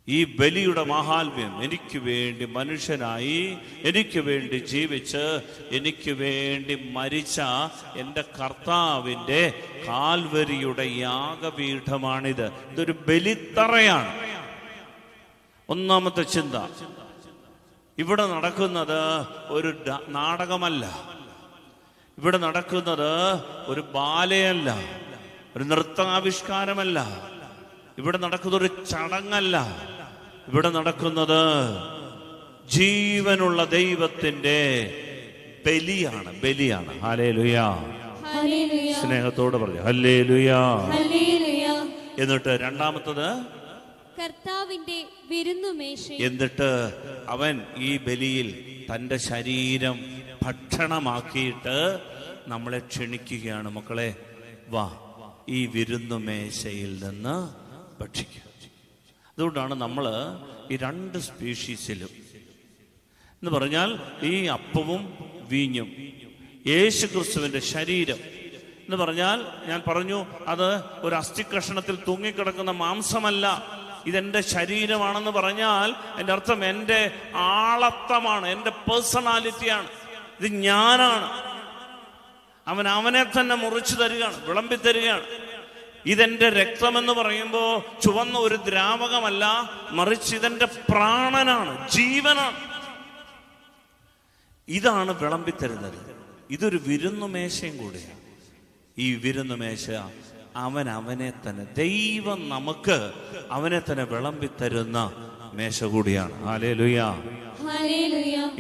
ഈ ബലിയുടെ മഹാത്മ്യം, എനിക്ക് വേണ്ടി മനുഷ്യനായി, എനിക്ക് വേണ്ടി ജീവിച്ച്, എനിക്ക് വേണ്ടി മരിച്ച എൻ്റെ കർത്താവിൻ്റെ കാൽവരിയുടെ യാഗപീഠമാണിത്. ഇതൊരു ബലിത്തറയാണ്. ഒന്നാമത്തെ ചിന്ത, ഇവിടെ നടക്കുന്നത് ഒരു നാടകമല്ല, ഇവിടെ നടക്കുന്നത് ഒരു ബാലയല്ല, ഒരു നൃത്താവിഷ്കാരമല്ല, ഇവിടെ നടക്കുന്ന ഒരു ചടങ്ങല്ല, ഇവിടെ നടക്കുന്നത് ജീവനുള്ള ദൈവത്തിന്റെ ബലിയാണ്. ഹല്ലേലൂയ. സ്നേഹത്തോട് പറഞ്ഞു ഹല്ലേലൂയ. എന്നിട്ട് രണ്ടാമത്തത് കർത്താവിന്റെ വിരുന്നുമേശ. എന്നിട്ട് അവൻ ഈ ബലിയിൽ തൻ്റെ ശരീരം ഭക്ഷണമാക്കിയിട്ട് നമ്മളെ ക്ഷണിക്കുകയാണ്, മക്കളെ വാ, ഈ വിരുന്നുമേശയിൽ നിന്ന് ഭക്ഷിക്കുക. അതുകൊണ്ടാണ് നമ്മൾ ഈ 2 സ്പീഷീസിലും എന്ന് പറഞ്ഞാൽ ഈ അപ്പവും വീഞ്ഞും യേശു ക്രിസ്തുവിന്റെ ശരീരം എന്ന് പറഞ്ഞാൽ, ഞാൻ പറഞ്ഞു അത് ഒരു അസ്ഥികഷണത്തിൽ തൂങ്ങിക്കിടക്കുന്ന മാംസമല്ല, ഇതെന്റെ ശരീരമാണെന്ന് പറഞ്ഞാൽ എൻ്റെ അർത്ഥം എൻ്റെ ആളത്വമാണ്, എൻ്റെ പേഴ്സണാലിറ്റിയാണ്, ഇത് ഞാനാണ്. അവനെ തന്നെ മുറിച്ചു തരികയാണ്, വിളമ്പി തരികയാണ്. ഇതെന്റെ രക്തമെന്ന് പറയുമ്പോൾ ചുവന്ന ഒരു ദ്രാവകമല്ല, മറിച്ച് ഇതെന്റെ പ്രാണനാണ്, ജീവനാണ്. ഇതാണ് വിളമ്പിത്തരുന്നത്. ഇതൊരു വിരുന്നുമേശയും കൂടിയാണ്. ഈ വിരുന്നുമേശ അവനെ തന്നെ, ദൈവം നമുക്ക് അവനെ തന്നെ വിളമ്പിത്തരുന്ന മേശ കൂടിയാണ്. ഹല്ലേലൂയ.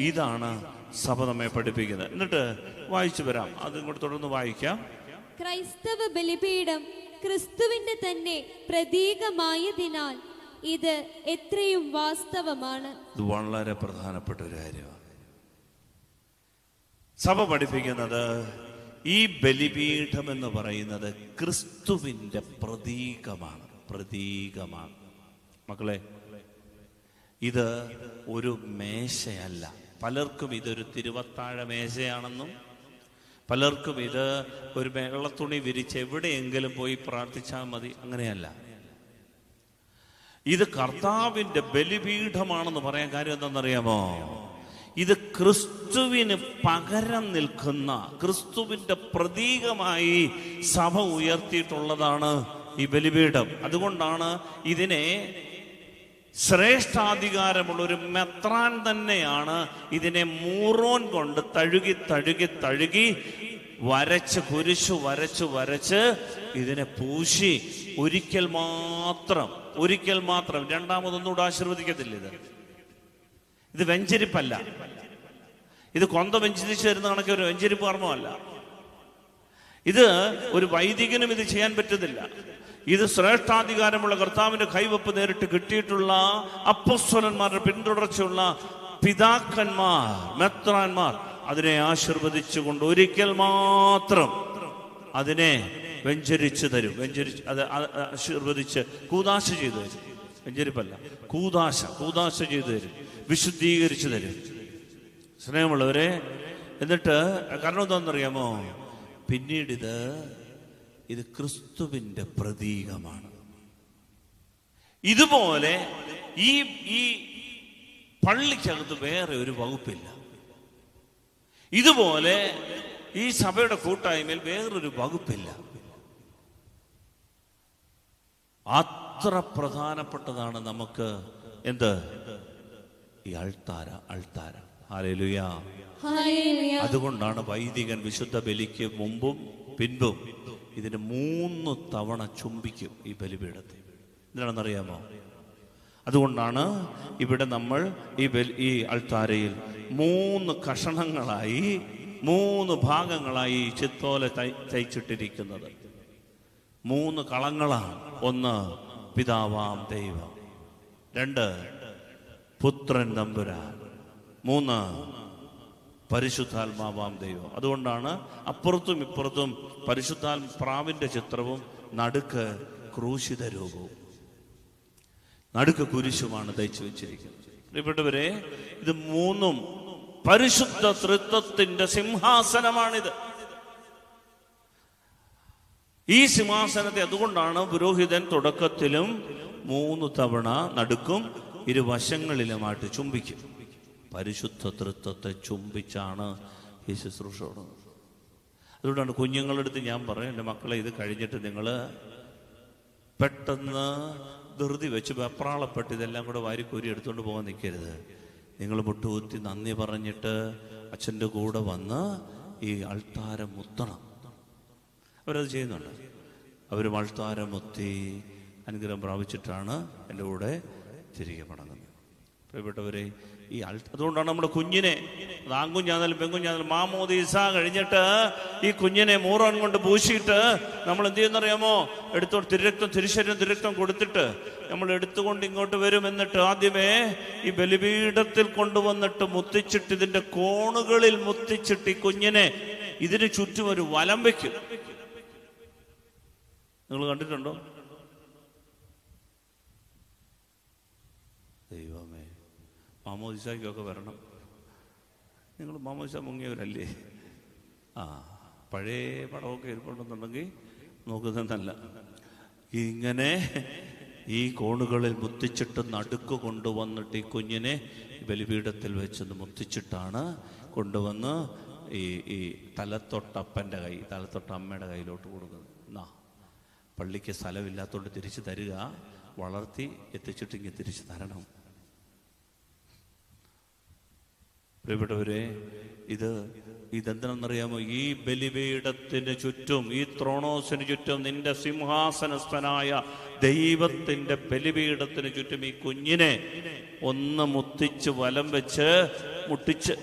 ഇതാണ് സഭ നമ്മെ പഠിപ്പിക്കുന്നത്. എന്നിട്ട് വായിച്ചു വരാം, അതും കൂടെ തുടർന്ന് വായിക്കാം. ക്രൈസ്തവ ബലിപീഠം ക്രിസ്തുവിന്റെ തന്നെ പ്രതീകമായതിനാൽ ഇത് എത്രയും വാസ്തവമാണ്. ഇത് വളരെ പ്രധാനപ്പെട്ട ഒരു കാര്യമാണ്. സഭ പഠിപ്പിക്കുന്നത് ഈ ബലിപീഠം എന്ന് പറയുന്നത് ക്രിസ്തുവിന്റെ പ്രതീകമാണ്. മക്കളെ, ഇത് ഒരു മേശയല്ല. പലർക്കും ഇതൊരു തിരുവത്താഴ മേശയാണെന്നും, പലർക്കും ഇത് ഒരു വെള്ളത്തുണി വിരിച്ച് എവിടെയെങ്കിലും പോയി പ്രാർത്ഥിച്ചാൽ മതി, അങ്ങനെയല്ല. ഇത് കർത്താവിന്റെ ബലിപീഠമാണെന്ന് പറയാൻ കാര്യം എന്താണെന്നറിയാമോ? ഇത് ക്രിസ്തുവിന് പകരം നിൽക്കുന്ന, ക്രിസ്തുവിന്റെ പ്രതീകമായി സഭ ഉയർത്തിയിട്ടുള്ളതാണ് ഈ ബലിപീഠം. അതുകൊണ്ടാണ് ഇതിനെ ശ്രേഷ്ഠാധികാരമുള്ള ഒരു മെത്രാൻ തന്നെയാണ് ഇതിനെ മൂറോൻ കൊണ്ട് തഴുകി തഴുകി തഴുകി വരച്ച് കുരിശു വരച്ച് ഇതിനെ പൂശി ഒരിക്കൽ മാത്രം രണ്ടാമതൊന്നുകൂടെ ആശീർവദിക്കത്തില്ല. ഇത് വെഞ്ചരിപ്പല്ല, ഇത് കൊന്ത വെഞ്ചരിച്ച് തരുന്ന കണക്ക് ഒരു വെഞ്ചരിപ്പ് കർമ്മമല്ല. ഇത് ഒരു വൈദികനും ഇത് ചെയ്യാൻ പറ്റുന്നില്ല. ഇത് ശ്രേഷ്ഠാധികാരമുള്ള കർത്താവിന്റെ കൈവപ്പ് നേരിട്ട് കിട്ടിയിട്ടുള്ള അപ്പോസ്തലന്മാരുടെ പിന്തുടർച്ചയുള്ള പിതാക്കന്മാർ, മെത്രാന്മാർ അതിനെ ആശീർവദിച്ചുകൊണ്ട് ഒരിക്കൽ മാത്രം അതിനെ വെഞ്ചരിച്ച് തരും. അത് ആശീർവദിച്ച് കൂദാശ ചെയ്തു തരും. വെഞ്ചരിപ്പല്ല, കൂദാശ ചെയ്തു തരും, വിശുദ്ധീകരിച്ചു തരും. സ്നേഹമുള്ളവരെ, എന്നിട്ട് കാരണം എന്താണെന്നറിയാമോ? പിന്നീട് ഇത് ക്രിസ്തുവിന്റെ പ്രതീകമാണ്. ഇതുപോലെ ഈ പള്ളിക്കകത്ത് വേറെ ഒരു വകുപ്പില്ല. ഇതുപോലെ ഈ സഭയുടെ കൂട്ടായ്മയിൽ വേറൊരു വകുപ്പില്ല. അത്ര പ്രധാനപ്പെട്ടതാണ് നമുക്ക് ഈ അൾത്താര. ഹല്ലേലൂയ. അതുകൊണ്ടാണ് വൈദികൻ വിശുദ്ധ ബലിക്ക് മുമ്പും പിൻപും ഇതിന് 3 തവണ ചുംബിക്കും ഈ ബലിപീഠത്തെ. എന്താണെന്നറിയാമോ? അതുകൊണ്ടാണ് ഇവിടെ നമ്മൾ ഈ അൾത്താരയിൽ 3 കഷണങ്ങളായി 3 ഭാഗങ്ങളായി ചിത്തോല തയ്ച്ചിട്ടിരിക്കുന്നത്. 3 കളങ്ങളാണ്. 1 പിതാവാം ദൈവം, 2 പുത്രൻ തമ്പുരാൻ, 3 പരിശുദ്ധാത്മാവാം ദൈവം. അതുകൊണ്ടാണ് അപ്പുറത്തും ഇപ്പുറത്തും പ്രാവിന്റെ ചിത്രവും നടുക്ക് ക്രൂശിത രൂപവും, നടുക്ക് കുരിശുമാണ് തയ്ച്ചു വെച്ചിരിക്കുന്നത്. പ്രിയപ്പെട്ടവരെ, ഇത് 3 പരിശുദ്ധ തൃത്വത്തിന്റെ സിംഹാസനമാണിത്. ഈ സിംഹാസനത്തെ അതുകൊണ്ടാണ് പുരോഹിതൻ തുടക്കത്തിലും 3 തവണ നടുക്കും ഇരുവശങ്ങളിലുമായിട്ട് ചുംബിക്കും. പരിശുദ്ധ തൃത്വത്തെ ചുംബിച്ചാണ് ഈ ശുശ്രൂഷ. അതുകൊണ്ടാണ് കുഞ്ഞുങ്ങളുടെ അടുത്ത് ഞാൻ പറയും, എൻ്റെ മക്കളെ, ഇത് കഴിഞ്ഞിട്ട് നിങ്ങൾ പെട്ടെന്ന് ധൃതി വെച്ച് വെപ്രാളപ്പെട്ട് ഇതെല്ലാം കൂടെ വാരിക്കോരി എടുത്തുകൊണ്ട് പോകാൻ നിൽക്കരുത്. നിങ്ങൾ മുട്ടുകുത്തി നന്ദി പറഞ്ഞിട്ട് അച്ഛൻ്റെ കൂടെ വന്ന് ഈ അൾത്താരം മുത്തണം. അവരത് ചെയ്യുന്നുണ്ട്. അവരും അൾത്താരം മുത്തി അനുഗ്രഹം പ്രാപിച്ചിട്ടാണ് എൻ്റെ കൂടെ തിരികെ മടങ്ങുന്നത്. പ്രിയപ്പെട്ടവരെ, അതുകൊണ്ടാണ് നമ്മുടെ കുഞ്ഞിനെ, അത് ആൺകുഞ്ഞാന്നാലും പെൺകുഞ്ഞാന്നാലും, മാമോദീസ കഴിഞ്ഞിട്ട് ഈ കുഞ്ഞിനെ മൂറോൻ കൊണ്ട് പൂശിയിട്ട് നമ്മൾ എന്ത് ചെയ്യുന്നറിയാമോ? തിരുരക്തം കൊടുത്തിട്ട് നമ്മൾ എടുത്തുകൊണ്ട് ഇങ്ങോട്ട് വരും. എന്നിട്ട് ആദ്യമേ ഈ ബലിപീഠത്തിൽ കൊണ്ടുവന്നിട്ട് മുത്തിച്ചിട്ട് ഇതിന്റെ കോണുകളിൽ മുത്തിച്ചിട്ട് ഈ കുഞ്ഞിനെ ഇതിന് ചുറ്റും ഒരു വലം വയ്ക്കും. നിങ്ങൾ കണ്ടിട്ടുണ്ടോ? ദൈവമേ, മാമോദിസയ്ക്കൊക്കെ വരണം. നിങ്ങൾ മാമോദിസ മുങ്ങിയവരല്ലേ? പഴയ പടമൊക്കെ ഇരിപ്പുണ്ടെന്നുണ്ടെങ്കിൽ നോക്കുന്നതല്ല. ഇങ്ങനെ ഈ കോണുകളിൽ മുത്തിച്ചിട്ട് നടുക്ക് കൊണ്ടുവന്നിട്ട് ഈ കുഞ്ഞിനെ ബലിപീഠത്തിൽ വെച്ചൊന്ന് മുത്തിച്ചിട്ടാണ് കൊണ്ടുവന്ന് ഈ തലത്തൊട്ടപ്പൻ്റെ തലത്തൊട്ട അമ്മയുടെ കയ്യിലോട്ട് കൊടുക്കുന്നത്. പള്ളിക്ക് സ്ഥലമില്ലാത്തതുകൊണ്ട് തിരിച്ചു തരിക, വളർത്തി എത്തിച്ചിട്ടെങ്കിൽ തിരിച്ചു തരണം. പ്രിയപ്പെട്ടവരെ, ഇതെന്താണെന്നറിയാമോ? ഈ ബലിപീഠത്തിന് ചുറ്റും, ഈ ത്രോണോസിന് ചുറ്റും, നിന്റെ സിംഹാസനസ്ഥനായ ദൈവത്തിന്റെ ബലിപീഠത്തിന് ചുറ്റും ഈ കുഞ്ഞിനെ ഒന്ന് മുത്തിച്ച് വലം വെച്ച് മുട്ടിച്ച്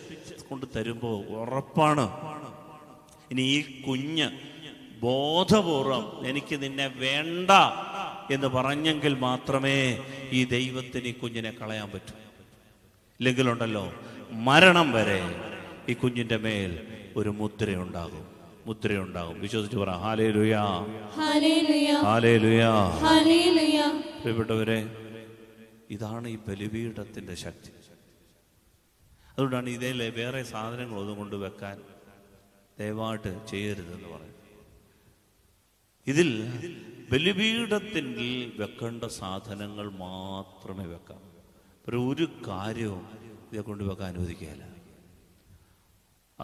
കൊണ്ട് തരുമ്പോ ഉറപ്പാണ്, ഇനി ഈ കുഞ്ഞ് ബോധപൂർവം എനിക്ക് നിന്നെ വേണ്ട എന്ന് പറഞ്ഞെങ്കിൽ മാത്രമേ ഈ ദൈവത്തിന് ഈ കുഞ്ഞിനെ കളയാൻ പറ്റൂ. ഇല്ലെങ്കിലുണ്ടല്ലോ, മരണം വരെ ഈ കുഞ്ഞിന്റെ മേൽ ഒരു മുദ്രയുണ്ടാകും. വിശ്വസിച്ച് പറ ഹല്ലേലൂയ, ഹല്ലേലൂയ, ഹല്ലേലൂയ. പ്രിയപ്പെട്ടവരെ, ഇതാണ് ഈ ബലിപീഠത്തിന്റെ ശക്തി. അതുകൊണ്ടാണ് ഇതിലെ വേറെ സാധനങ്ങളൊന്നും കൊണ്ട് വെക്കാൻ ദയവായിട്ട് ചെയ്യരുതെന്ന് പറയും. ഇതിൽ ബലിപീഠത്തിൽ വെക്കേണ്ട സാധനങ്ങൾ മാത്രമേ വെക്കാം. ഒരു കാര്യവും ഇതെ കൊണ്ട് വെക്കാൻ അനുവദിക്കുകയില്ല.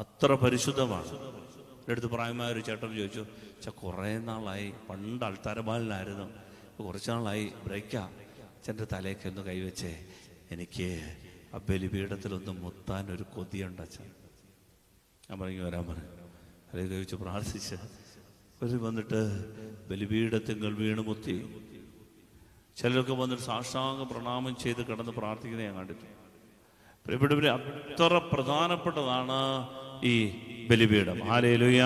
അത്ര പരിശുദ്ധമാണ്. എൻ്റെ അടുത്ത് പ്രായമായ ഒരു ചേട്ടൻ ചോദിച്ചു, കുറേ നാളായി, പണ്ട് അൾത്താരബാലിനായിരുന്നു, കുറച്ച് നാളായി ബ്രേക്കാ, അച്ഛൻ്റെ തലയൊക്കെ ഒന്ന് കൈവച്ചേ, എനിക്ക് ആ ബലിപീഠത്തിലൊന്ന് മുത്താൻ ഒരു കൊതിയുണ്ട് അച്ഛൻ. ഞാൻ പറഞ്ഞു വരാൻ പറഞ്ഞു. തലയെ കൈവച്ച് പ്രാർത്ഥിച്ച് ഒരു വന്നിട്ട് ബലിപീഠത്തിങ്കൽ വീണ് മുത്തി. ചിലരൊക്കെ വന്നിട്ട് സാഷ്ടാംഗ പ്രണാമം ചെയ്ത് കിടന്ന് പ്രാർത്ഥിക്കുന്നത് ഞാൻ കണ്ടിട്ടുണ്ട്. പ്രിയപ്പെട്ടവരെ, അത്ര പ്രധാനപ്പെട്ടതാണ് ഈ ബലിപീഠം. ഹല്ലേലൂയ.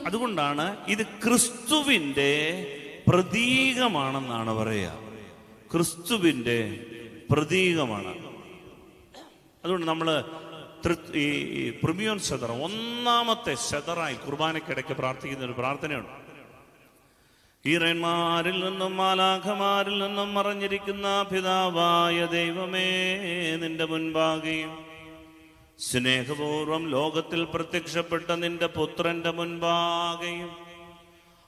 അതുകൊണ്ടാണ് ഇത് ക്രിസ്തുവിന്റെ പ്രതീകമാണെന്നാണ് പറയുക. ക്രിസ്തുവിന്റെ പ്രതീകമാണ്. അതുകൊണ്ട് നമ്മള് ഈ പ്രിമിയോൻ സെദർ, ഒന്നാമത്തെ സെദറായി കുർബാനയ്ക്കിടയ്ക്ക് പ്രാർത്ഥിക്കുന്ന ഒരു പ്രാർത്ഥനയുണ്ട്. ഈറന്മാരിൽ നിന്നും മാലാഖമാരിൽ നിന്നും മറഞ്ഞിരിക്കുന്ന പിതാവായ ദൈവമേ, നിന്റെ മുൻപാകെയും സ്നേഹപൂർവം ലോകത്തിൽ പ്രത്യക്ഷപ്പെട്ട നിന്റെ പുത്രന്റെ മുൻപാകെയും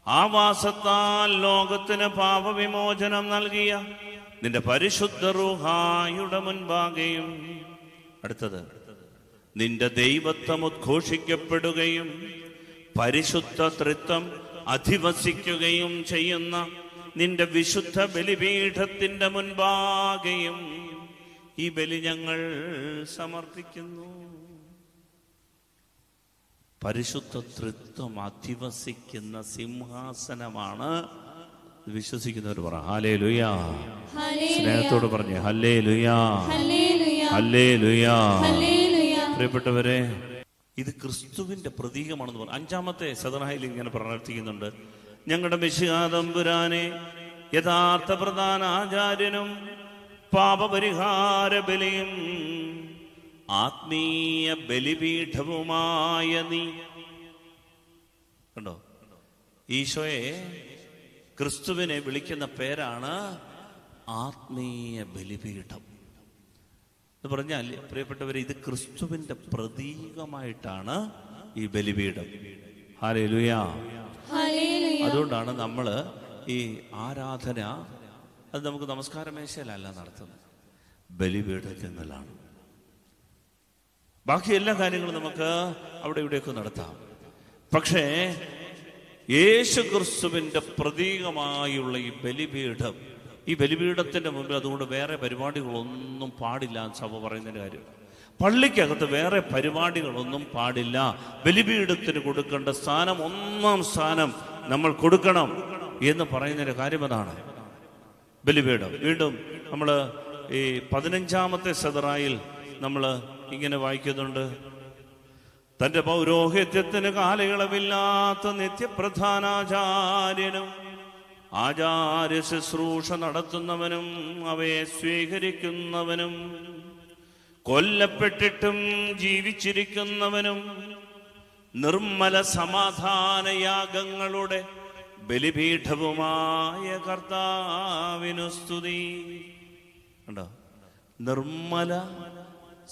ആവാസത്താൽ ലോകത്തിന് പാപവിമോചനം നൽകിയ നിന്റെ പരിശുദ്ധ റൂഹായുടെ മുൻപാകെയും, അടുത്തത്, നിന്റെ ദൈവത്വം ഉദ്ഘോഷിക്കപ്പെടുകയും പരിശുദ്ധ ത്രിത്വം അധിവസിക്കുകയും ചെയ്യുന്ന നിന്റെ വിശുദ്ധ ബലിപീഠത്തിന്റെ മുൻപാകെയും ഈ ബലി ഞങ്ങൾ സമർപ്പിക്കുന്നു. പരിശുദ്ധ ത്രിത്വം അധിവസിക്കുന്ന സിംഹാസനമാണ്. വിശ്വസിക്കുന്നവർ പറ ഹല്ലേലൂയ. സ്നേഹത്തോട് പറഞ്ഞേ ഹല്ലേലൂയ, ഹല്ലേലൂയ. പ്രിയപ്പെട്ടവരെ, ഇത് ക്രിസ്തുവിന്റെ പ്രതീകമാണെന്ന് പറഞ്ഞു. 5-ാമത്തെ സദറായിൽ ഇങ്ങനെ പ്രാർത്ഥിക്കുന്നുണ്ട്: ഞങ്ങളുടെ മിശിഹാ തമ്പുരാനെ, യഥാർത്ഥ പ്രധാന ആചാര്യനും പാപപരിഹാര ബലിയും ആത്മീയ ബലിപീഠവുമായ നീ. കണ്ടോ, ഈശോയെ, ക്രിസ്തുവിനെ വിളിക്കുന്ന പേരാണ് ആത്മീയ ബലിപീഠം എന്ന് പറഞ്ഞാൽ, പ്രിയപ്പെട്ടവരെ, ഇത് ക്രിസ്തുവിന്റെ പ്രതീകമായിട്ടാണ് ഈ ബലിപീഠം. ഹല്ലേലൂയ. അതുകൊണ്ടാണ് നമ്മൾ ഈ ആരാധന അത് നമുക്ക് നമസ്കാര മേശയിലല്ല നടത്തുന്നത്, ബലിപീഠത്തിലാണ്. ബാക്കി എല്ലാ കാര്യങ്ങളും നമുക്ക് അവിടെ ഇവിടെയൊക്കെ നടത്താം. പക്ഷേ യേശു ക്രിസ്തുവിന്റെ പ്രതീകമായുള്ള ഈ ബലിപീഠം, ഈ ബലിപീഠത്തിന്റെ മുമ്പിൽ അതുകൊണ്ട് വേറെ പരിപാടികളൊന്നും പാടില്ല എന്ന് സഭ പറയുന്നതിന്റെ കാര്യം. പള്ളിക്കകത്ത് വേറെ പരിപാടികളൊന്നും പാടില്ല. ബലിപീഠത്തിന് കൊടുക്കേണ്ട സ്ഥാനം, 1-ാം സ്ഥാനം നമ്മൾ കൊടുക്കണം എന്ന് പറയുന്നതിന്റെ കാര്യം അതാണ്. ബലിപീഠം. വീണ്ടും നമ്മൾ ഈ 15-ാമത്തെ സദറായിൽ നമ്മൾ ഇങ്ങനെ വായിക്കുന്നുണ്ട്: തന്റെ പൗരോഹിത്യത്തിന് കാലയളവില്ലാത്ത നിത്യപ്രധാനാചാര്യനും ആചാര്യ ശുശ്രൂഷ നടത്തുന്നവനും അവയെ സ്വീകരിക്കുന്നവനും കൊല്ലപ്പെട്ടിട്ടും ജീവിച്ചിരിക്കുന്നവനും നിർമ്മല സമാധാനയാഗങ്ങളുടെ ബലിപീഠവുമായ കർത്താവിനു സ്തുതി. കണ്ടോ, നിർമ്മല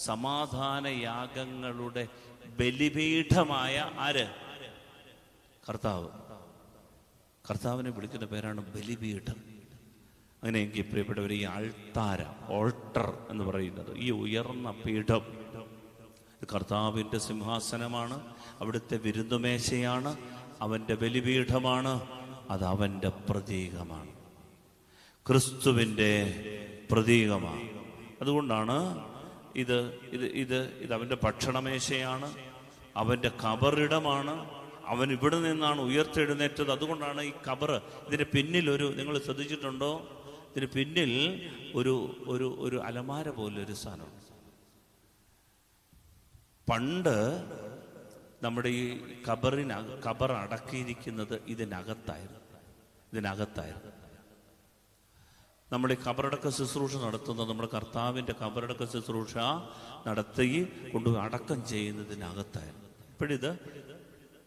സമാധാനയാഗങ്ങളുടെ ബലിപീഠമായ ആര്? കർത്താവ്. കർത്താവിനെ വിളിക്കുന്ന പേരാണ് ബലിപീഠം. അങ്ങനെയെങ്കിൽ പ്രിയപ്പെട്ടവർ, ഈ അൾത്താര, ഓൾട്ടർ എന്ന് പറയുന്നത്, ഈ ഉയർന്ന പീഠം, കർത്താവിൻ്റെ സിംഹാസനമാണ്, അവിടുത്തെ വിരുന്നുമേശയാണ്, അവൻ്റെ ബലിപീഠമാണ്, അത് അവൻ്റെ പ്രതീകമാണ്, ക്രിസ്തുവിൻ്റെ പ്രതീകമാണ്. അതുകൊണ്ടാണ് ഇത് ഇത് ഇത് ഇത് അവൻ്റെ ഭക്ഷണമേശയാണ്, അവൻ്റെ കബറിടമാണ്, അവൻ ഇവിടെ നിന്നാണ് ഉയർത്തെഴുന്നേറ്റത്. അതുകൊണ്ടാണ് ഈ കബറ്. ഇതിൻ്റെ പിന്നിൽ നിങ്ങൾ ശ്രദ്ധിച്ചിട്ടുണ്ടോ? ഇതിന് പിന്നിൽ ഒരു ഒരു ഒരു അലമാര പോലൊരു സാധനമുണ്ട്. പണ്ട് നമ്മുടെ ഈ കബർ അടക്കിയിരിക്കുന്നത് ഇതിനകത്തായിരുന്നു. നമ്മുടെ കബറടക്ക ശുശ്രൂഷ നടത്തുന്നത്, നമ്മുടെ കർത്താവിൻ്റെ കബറടക്ക ശുശ്രൂഷ നടത്തി കൊണ്ടുപോയി അടക്കം ചെയ്യുന്നതിനകത്തായിരുന്നു. ഇപ്പോഴിത്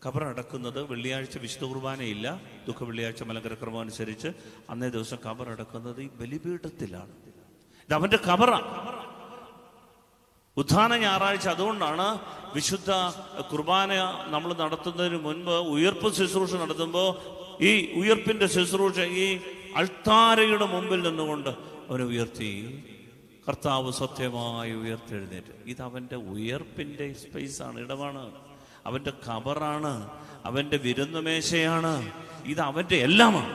കബറടക്കുന്നത് വെള്ളിയാഴ്ച വിശുദ്ധ കുർബാനയില്ല, ദുഃഖ വെള്ളിയാഴ്ച മലങ്കരക്രമം അനുസരിച്ച് അന്നേ ദിവസം കബറടക്കുന്നത് ഈ ബലിപീഠത്തിലാണ്. ഇത് അവൻ്റെ കബറാണ്. ഉത്ഥാന ഞായറാഴ്ച. അതുകൊണ്ടാണ് വിശുദ്ധ കുർബാന നമ്മൾ നടത്തുന്നതിന് മുൻപ് ഉയർപ്പ് ശുശ്രൂഷ നടത്തുമ്പോൾ ഈ ഉയർപ്പിന്റെ ശുശ്രൂഷ ഈ അൾത്താരയുടെ മുമ്പിൽ നിന്നുകൊണ്ട് അവനെ ഉയർത്തി, കർത്താവ് സത്യമായി ഉയർത്തെഴുന്നേറ്റ്. ഇത് അവൻ്റെ ഉയർപ്പിന്റെ സ്പേസാണ്, ഇടമാണ്, അവൻ്റെ ഖബറാണ്, അവൻ്റെ വിരുന്നുമേശയാണ്, ഇത് അവൻ്റെ എല്ലാമാണ്.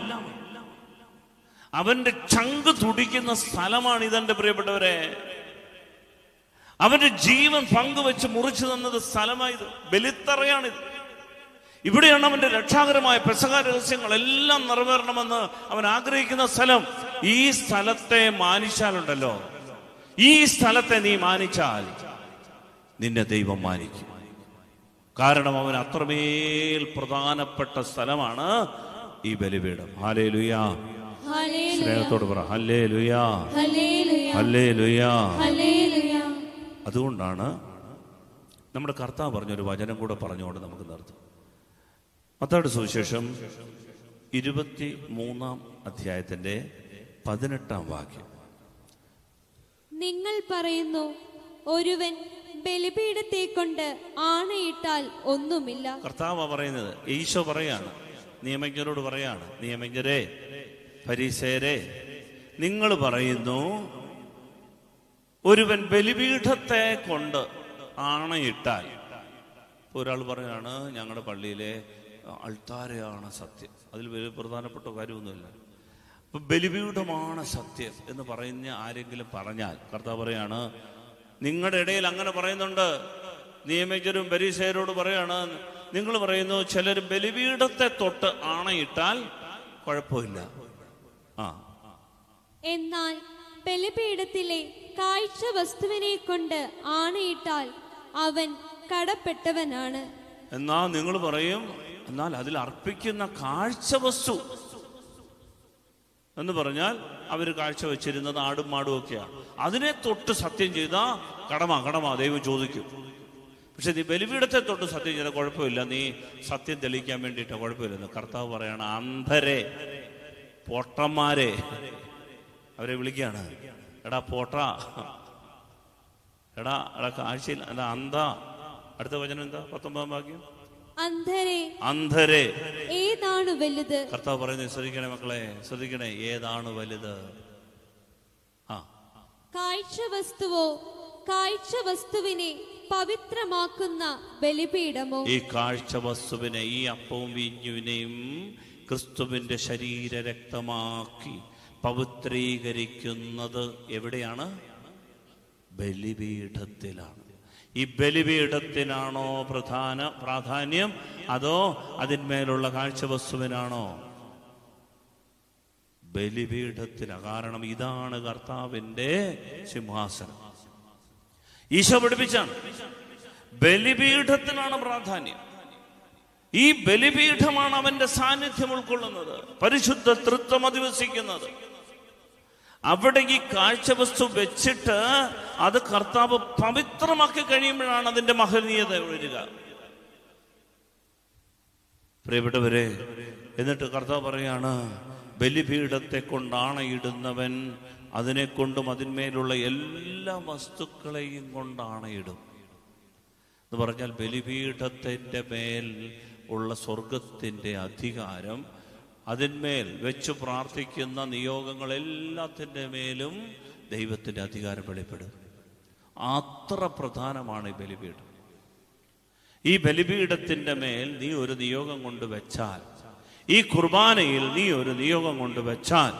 അവന്റെ ചങ്ക് തുടിക്കുന്ന സ്ഥലമാണ് ഇതെന്റെ പ്രിയപ്പെട്ടവരെ. അവന്റെ ജീവൻ പങ്കുവെച്ച് മുറിച്ചു തന്നത് സ്ഥലമായത്, ബലിത്തറയാണിത്. ഇവിടെയാണ് അവന്റെ രക്ഷാകരമായ പെസഹ രഹസ്യങ്ങളെല്ലാം നിറവേറണമെന്ന് അവൻ ആഗ്രഹിക്കുന്ന സ്ഥലം. ഈ സ്ഥലത്തെ മാനിച്ചാലുണ്ടല്ലോ, ഈ സ്ഥലത്തെ നീ മാനിച്ചാൽ നിന്നെ ദൈവം മാനിക്കും. കാരണം അവൻ അത്രമേൽ പ്രധാനപ്പെട്ട സ്ഥലമാണ് ഈ ബലിപീഠം. ഹല്ലേലൂയാ. സ്നേഹത്തോട് പറ ഹല്ലേലൂയാ, ഹല്ലേലൂയാ. അതുകൊണ്ടാണ് നമ്മുടെ കർത്താവ് പറഞ്ഞൊരു വചനം കൂടെ പറഞ്ഞുകൊണ്ട് നമുക്ക് നിർത്താം. മത്തായിയുടെ സുവിശേഷം 23 18 വാക്യം. നിങ്ങൾ പറയുന്നു, ഒരുവൻ ബലിപീഠത്തെ കൊണ്ട് ആണയിട്ടാൽ ഒന്നുമില്ല. കർത്താവ് പറയുന്നത്, ഈശോ പറയാണ്, നിയമജ്ഞരോട് പറയാണ്, നിയമജ്ഞരെ, ഫരീസേരെ, നിങ്ങൾ പറയുന്നു ഒരുവൻ ബലിപീഠത്തെ കൊണ്ട് ആണയിട്ടാൽ. ഒരാൾ പറയാണ്, ഞങ്ങളുടെ പള്ളിയിലെ അൾത്താരയാണ് സത്യം, അതിൽ വലിയ പ്രധാനപ്പെട്ട കാര്യമൊന്നുമില്ല, അപ്പൊ ബലിപീഠമാണ് സത്യം എന്ന് പറയുന്ന ആരെങ്കിലും പറഞ്ഞാൽ കർത്താവ് പറയാണ്, നിങ്ങളുടെ ഇടയിൽ അങ്ങനെ പറയുന്നുണ്ട്. നിയമജ്ഞരും ഫരീസേയരോട് പറയാണ്, നിങ്ങൾ പറയുന്നു ചിലർ ബലിപീഠത്തെ തൊട്ട് ആണയിട്ടാൽ കുഴപ്പമില്ല. എന്നാൽ ബലിപീഠത്തിലെ കാഴ്ച വസ്തുവിനെ കൊണ്ട് ആണയിട്ടാൽ അവൻ കടപ്പെട്ടവനാണ്. എന്നാ നിങ്ങൾ പറയും, എന്നാൽ അതിൽ അർപ്പിക്കുന്ന കാഴ്ച വസ്തു എന്ന് പറഞ്ഞാൽ അവർ കാഴ്ച വെച്ചിരുന്നത് ആടും മാടും ഒക്കെയാണ്. അതിനെ തൊട്ട് സത്യം ചെയ്താ കടമാ ദൈവം ചോദിക്കും. പക്ഷെ നീ ബലിപീഠത്തെ തൊട്ട് സത്യം ചെയ്താൽ കുഴപ്പമില്ല, നീ സത്യം തെളിയിക്കാൻ വേണ്ടിയിട്ട് കുഴപ്പമില്ലെന്ന് കർത്താവ് പറയാണ്. അന്ധരെ, പൊട്ടന്മാരെ അവരെ വിളിക്കുകയാണ്, എടാ പോട്ട, എടാ കാഴ്ചയിൽ എന്താ അന്ധ. അടുത്ത വചനം എന്താ? 19 വാക്യം. അന്ധരെ ഏതാണ് വലുത്? കർത്താവ് പറയുന്നത് ശ്രദ്ധിക്കണേ മക്കളെ, ശ്രദ്ധിക്കണേ, ഏതാണ് വലുത്? കാഴ്ച വസ്തുവോ കാഴ്ച വസ്തുവിനെ പവിത്രമാക്കുന്ന ബലിപീഠമോ? ഈ കാഴ്ച വസ്തുവിനെ, ഈ അപ്പവും വീഞ്ഞുവിനെയും ക്രിസ്തുവിന്റെ ശരീര രക്തമാക്കി പവിത്രീകരിക്കുന്നത് എവിടെയാണ്? ബലിപീഠത്തിലാണ്. ഈ ബലിപീഠത്തിനാണോ പ്രാധാന്യം, അതോ അതിന്മേലുള്ള കാഴ്ചവസ്തുവിനാണോ? ബലിപീഠത്തിനാണ്. കാരണം ഇതാണ് കർത്താവിന്റെ സിംഹാസനം. ഈശോ പഠിപ്പിച്ചാണ്, ബലിപീഠത്തിനാണ് പ്രാധാന്യം. ഈ ബലിപീഠമാണ് അവന്റെ സാന്നിധ്യം ഉൾക്കൊള്ളുന്നത്, പരിശുദ്ധ തൃത്വം അധിവസിക്കുന്നത്. അവിടെ ഈ കാഴ്ചവസ്തു വെച്ചിട്ട് അത് കർത്താവ് പവിത്രമാക്കി കഴിയുമ്പോഴാണ് അതിന്റെ മഹനീയത വരിക. പ്രിയപ്പെട്ടവരെ, എന്നിട്ട് കർത്താവ് പറയാണ്, ബലിപീഠത്തെ കൊണ്ടാണയിടുന്നവൻ അതിനെ കൊണ്ടും അതിന്മേലുള്ള എല്ലാ വസ്തുക്കളെയും കൊണ്ടാണയിടും എന്ന് പറഞ്ഞാൽ ബലിപീഠത്തിന്റെ മേൽ ഉള്ള സ്വർഗത്തിന്റെ അധികാരം, അതിന്മേൽ വെച്ച് പ്രാർത്ഥിക്കുന്ന നിയോഗങ്ങൾ എല്ലാത്തിൻ്റെ മേലും ദൈവത്തിന്റെ അധികാരം വെളിപ്പെടും. അത്ര പ്രധാനമാണ് ഈ ബലിപീഠം. ഈ ബലിപീഠത്തിന്റെ മേൽ നീ ഒരു നിയോഗം കൊണ്ട് വെച്ചാൽ, ഈ കുർബാനയിൽ നീ ഒരു നിയോഗം കൊണ്ട് വെച്ചാൽ,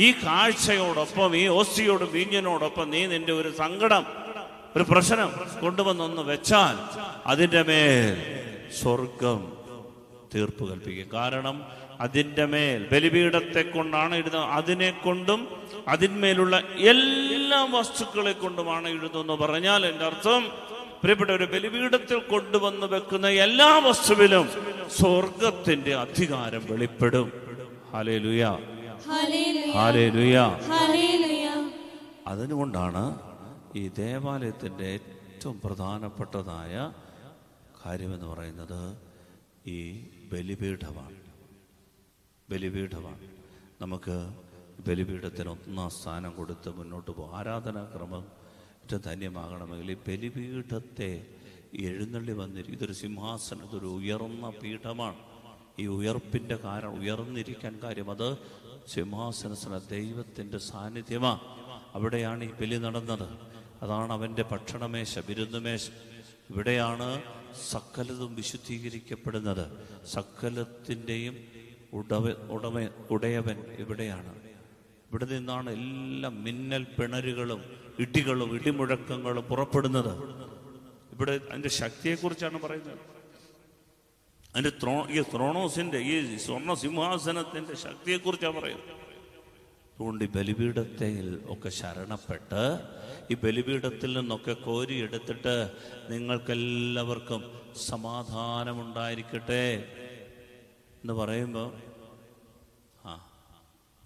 ഈ കാഴ്ചയോടൊപ്പം, ഈ ഓസ്തിയോടും വീഞ്ഞിനോടൊപ്പം നീ നിന്റെ ഒരു സങ്കടം, ഒരു പ്രശ്നം കൊണ്ടുവന്നൊന്ന് വെച്ചാൽ അതിൻ്റെ മേൽ സ്വർഗം തീർപ്പ് കൽപ്പിക്കും. കാരണം അതിൻ്റെ മേൽ ബലിപീഠത്തെ കൊണ്ടാണ് ഇടുന്നത്, അതിനെ കൊണ്ടും അതിന്മേലുള്ള എല്ലാ വസ്തുക്കളെ കൊണ്ടുമാണ് ഇടുന്നതെന്ന് പറഞ്ഞാൽ എൻ്റെ അർത്ഥം, പ്രിയപ്പെട്ട ഒരു ബലിപീഠത്തിൽ കൊണ്ടുവന്ന് വെക്കുന്ന എല്ലാ വസ്തുവിലും സ്വർഗത്തിന്റെ അധികാരം വെളിപ്പെടും. Hallelujah, hallelujah. അതിനുകൊണ്ടാണ് ഈ ദേവാലയത്തിന്റെ ഏറ്റവും പ്രധാനപ്പെട്ടതായ കാര്യമെന്ന് പറയുന്നത് ഈ ബലിപീഠമാണ്. ബലിപീഠമാണ്. നമുക്ക് ബലിപീഠത്തിന് 1ാം സ്ഥാനം കൊടുത്ത് മുന്നോട്ട് പോകും. ആരാധനാക്രമം ഏറ്റവും ധന്യമാകണമെങ്കിൽ ഈ ബലിപീഠത്തെ എഴുന്നള്ളി വന്നിരിക്കും. ഇതൊരു സിംഹാസനം, ഇതൊരു ഉയർന്ന പീഠമാണ്. ഈ ഉയർപ്പിൻ്റെ കാരണം, ഉയർന്നിരിക്കാൻ കാര്യം, അത് സിംഹാസന ദൈവത്തിൻ്റെ സാന്നിധ്യമാണ്. അവിടെയാണ് ഈ ബലി നടന്നത്. അതാണ് അവൻ്റെ ഭക്ഷണമേശ, വിരുന്നുമേശ. ഇവിടെയാണ് സകലതും ഇവിടെ നിന്നാണ് എല്ലാ മിന്നൽ പിണരുകളും ഇടികളും ഇടിമുഴക്കങ്ങളും പുറപ്പെടുന്നത്. ഇവിടെ അതിന്റെ ശക്തിയെക്കുറിച്ചാണ് പറയുന്നത്. അതിന്റെ ഈ ത്രോണോസിന്റെ ഈ സ്വർണ്ണ സിംഹാസനത്തിന്റെ ശക്തിയെക്കുറിച്ചാണ് പറയുന്നത്. അതുകൊണ്ട് ഈ ബലിപീഠത്തിൽ ഒക്കെ ശരണപ്പെട്ട് ഈ ബലിപീഠത്തിൽ നിന്നൊക്കെ കോരിയെടുത്തിട്ട് നിങ്ങൾക്കെല്ലാവർക്കും സമാധാനമുണ്ടായിരിക്കട്ടെ എന്ന് പറയുമ്പോൾ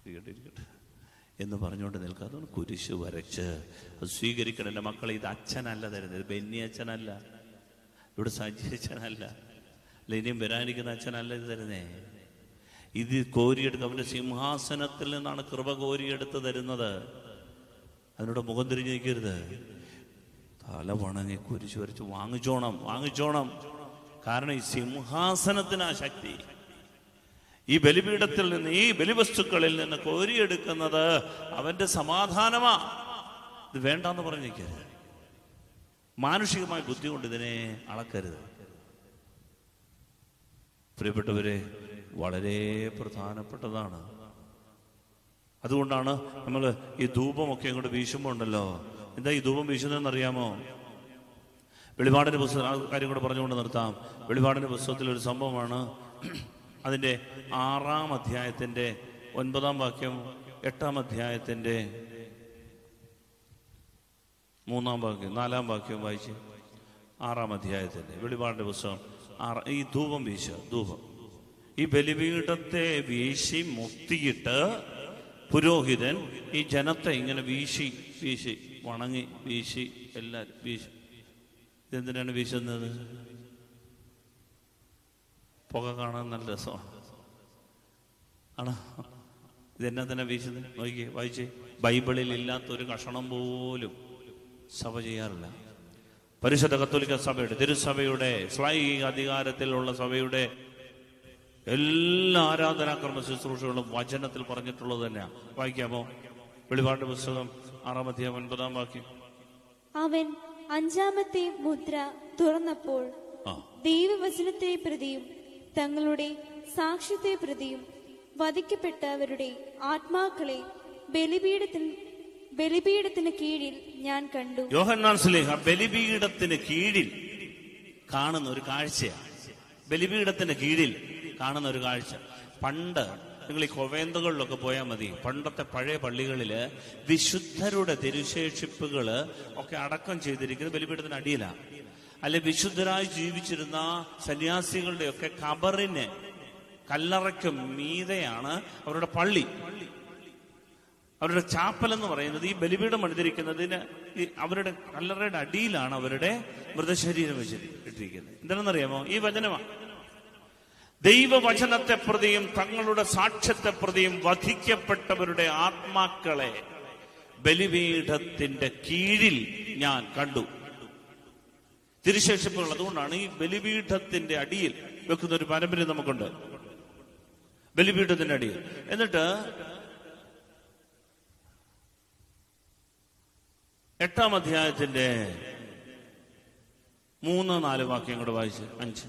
ഇരിക്കട്ടെ എന്ന് പറഞ്ഞുകൊണ്ട് നിൽക്കുക. അതുകൊണ്ട് കുരിശ് വരച്ച് അത് സ്വീകരിക്കണം. എൻ്റെ മക്കളെ, ഇത് അച്ഛനല്ല തരുന്നത്, ഇത് ബെന്നി അച്ഛനല്ല, ഇവിടെ സജി അച്ഛനല്ല, അല്ല ഇനിയും വരാനിരിക്കുന്ന അച്ഛനല്ല ഇത് തരുന്നേ. ഇത് കോരിയെടുക്കുക. അവൻ്റെ സിംഹാസനത്തിൽ നിന്നാണ് കൃപ കോരിയെടുത്ത് തരുന്നത്. അതിനോട് മുഖം തിരിഞ്ഞു നിൽക്കരുത്. തല വണങ്ങി കുരിശ് വരച്ച് വാങ്ങിച്ചോണം. കാരണം ഈ സിംഹാസനത്തിനാ ശക്തി. ഈ ബലിപീഠത്തിൽ നിന്ന്, ഈ ബലിവസ്തുക്കളിൽ നിന്ന് കോരിയെടുക്കുന്നത് അവന്റെ സമാധാനമാ. ഇത് വേണ്ടെന്ന് പറഞ്ഞിരിക്കരുത്. മാനുഷികമായ ബുദ്ധി കൊണ്ട് ഇതിനെ അളക്കരുത്. പ്രിയപ്പെട്ടവരെ, വളരെ പ്രധാനപ്പെട്ടതാണ്. അതുകൊണ്ടാണ് നമ്മൾ ഈ ധൂപമൊക്കെ അങ്ങോട്ട് വീശുമ്പോൾ ഉണ്ടല്ലോ, എന്താ ഈ ധൂപം വീശുന്നതെന്നറിയാമോ? വെളിപാടിന്റെ പുസ്തകം, ആ കാര്യം കൂടെ പറഞ്ഞുകൊണ്ട് നിർത്താം. വെളിപാടിന്റെ പുസ്തകത്തിൽ ഒരു സംഭവമാണ്. അതിൻ്റെ 6-ാം അധ്യായത്തിൻ്റെ 9-ാം വാക്യം, 8-ാം അധ്യായത്തിൻ്റെ 3-ാം വാക്യം, 4-ാം വാക്യം വായിച്ച്. 6-ാം അധ്യായത്തിൻ്റെ വെളിപാടിന്റെ പുസ്തകം. ഈ ധൂപം ധൂപം ഈ ബലിപീഠത്തെ വീശി മുക്തിയിട്ട് പുരോഹിതൻ ഈ ജനത്തെ ഇങ്ങനെ വീശി വണങ്ങി എല്ലാവരും വീശി. ഇതെന്തിനാണ് വീശുന്നത്? പുക കാണാൻ നല്ല രസമാണ് ആണോ? ഇതെന്നാ തന്നെ വീശുന്നത്? നോക്കിയേ, വായിച്ചേ. ബൈബിളിൽ ഇല്ലാത്തൊരു കഷണം പോലും സഭ ചെയ്യാറില്ല. പരിശുദ്ധ കത്തോലിക്ക സഭയുടെ, തിരുസഭയുടെ, ശ്ലൈഹിക അധികാരത്തിലുള്ള സഭയുടെ എല്ലാ ആരാധനാക്രമ ശുശ്രൂഷകളും വചനത്തിൽ പറഞ്ഞിട്ടുള്ളത് തന്നെയാണ്. വായിക്കാമോ? വെളിപാടിന്റെ പുസ്തകം 6-ാം അധ്യായം 9-ാം വാക്യം. അവൻ 5-ാമത്തെ മുദ്ര തുറന്നപ്പോൾ ദൈവവചനത്തെ പ്രതിയും തങ്ങളുടെ സാക്ഷ്യത്തെ പ്രതിയും വധിക്കപ്പെട്ടവരുടെ ആത്മാക്കളെ ബലിപീഠത്തിന് കീഴിൽ ഞാൻ കണ്ടു. യോഹന്നാൻ ശ്ലീഹ ബലിപീഠത്തിന് കീഴിൽ കാണുന്ന ഒരു കാഴ്ചയാണ്. ബലിപീഠത്തിന് കീഴിൽ കാണുന്ന ഒരു കാഴ്ച. പണ്ട് നിങ്ങൾ ഈ കൊവേന്തകളിലൊക്കെ പോയാൽ മതി. പണ്ടത്തെ പഴയ പള്ളികളില് വിശുദ്ധരുടെ തിരുശേഷിപ്പുകള് ഒക്കെ അടക്കം ചെയ്തിരിക്കുന്നത് ബലിപീഠത്തിന് അടിയിലാണ്. അല്ലെ വിശുദ്ധരായി ജീവിച്ചിരുന്ന സന്യാസികളുടെ ഒക്കെ ഖബറിന്, കല്ലറയ്ക്ക് മീതെയാണ് അവരുടെ പള്ളി, അവരുടെ ചാപ്പൽ എന്ന് പറയുന്നത്. ഈ ബലിപീഠം എടുത്തിരിക്കുന്നതിന് അവരുടെ കല്ലറയുടെ അടിയിലാണ് അവരുടെ മൃതശരീരം വെച്ചിട്ടിരിക്കുന്നത്. എന്താണെന്നറിയാമോ? ഈ വചനമാണ്. ദൈവവചനത്തെ പ്രതിയും തങ്ങളുടെ സാക്ഷ്യത്തെ പ്രതിയും വധിക്കപ്പെട്ടവരുടെ ആത്മാക്കളെ ബലിപീഠത്തിന്റെ കീഴിൽ ഞാൻ കണ്ടു. തിരുശേഷിപ്പുകൾ. അതുകൊണ്ടാണ് ഈ ബലിപീഠത്തിന്റെ അടിയിൽ വെക്കുന്ന ഒരു പാരമ്പര്യം നമുക്കുണ്ട്. ബലിപീഠത്തിന്റെ അടിയിൽ. എന്നിട്ട് 8-ാം അധ്യായത്തിന്റെ 3-4 വാക്യം കൂടെ വായിച്ച് 5.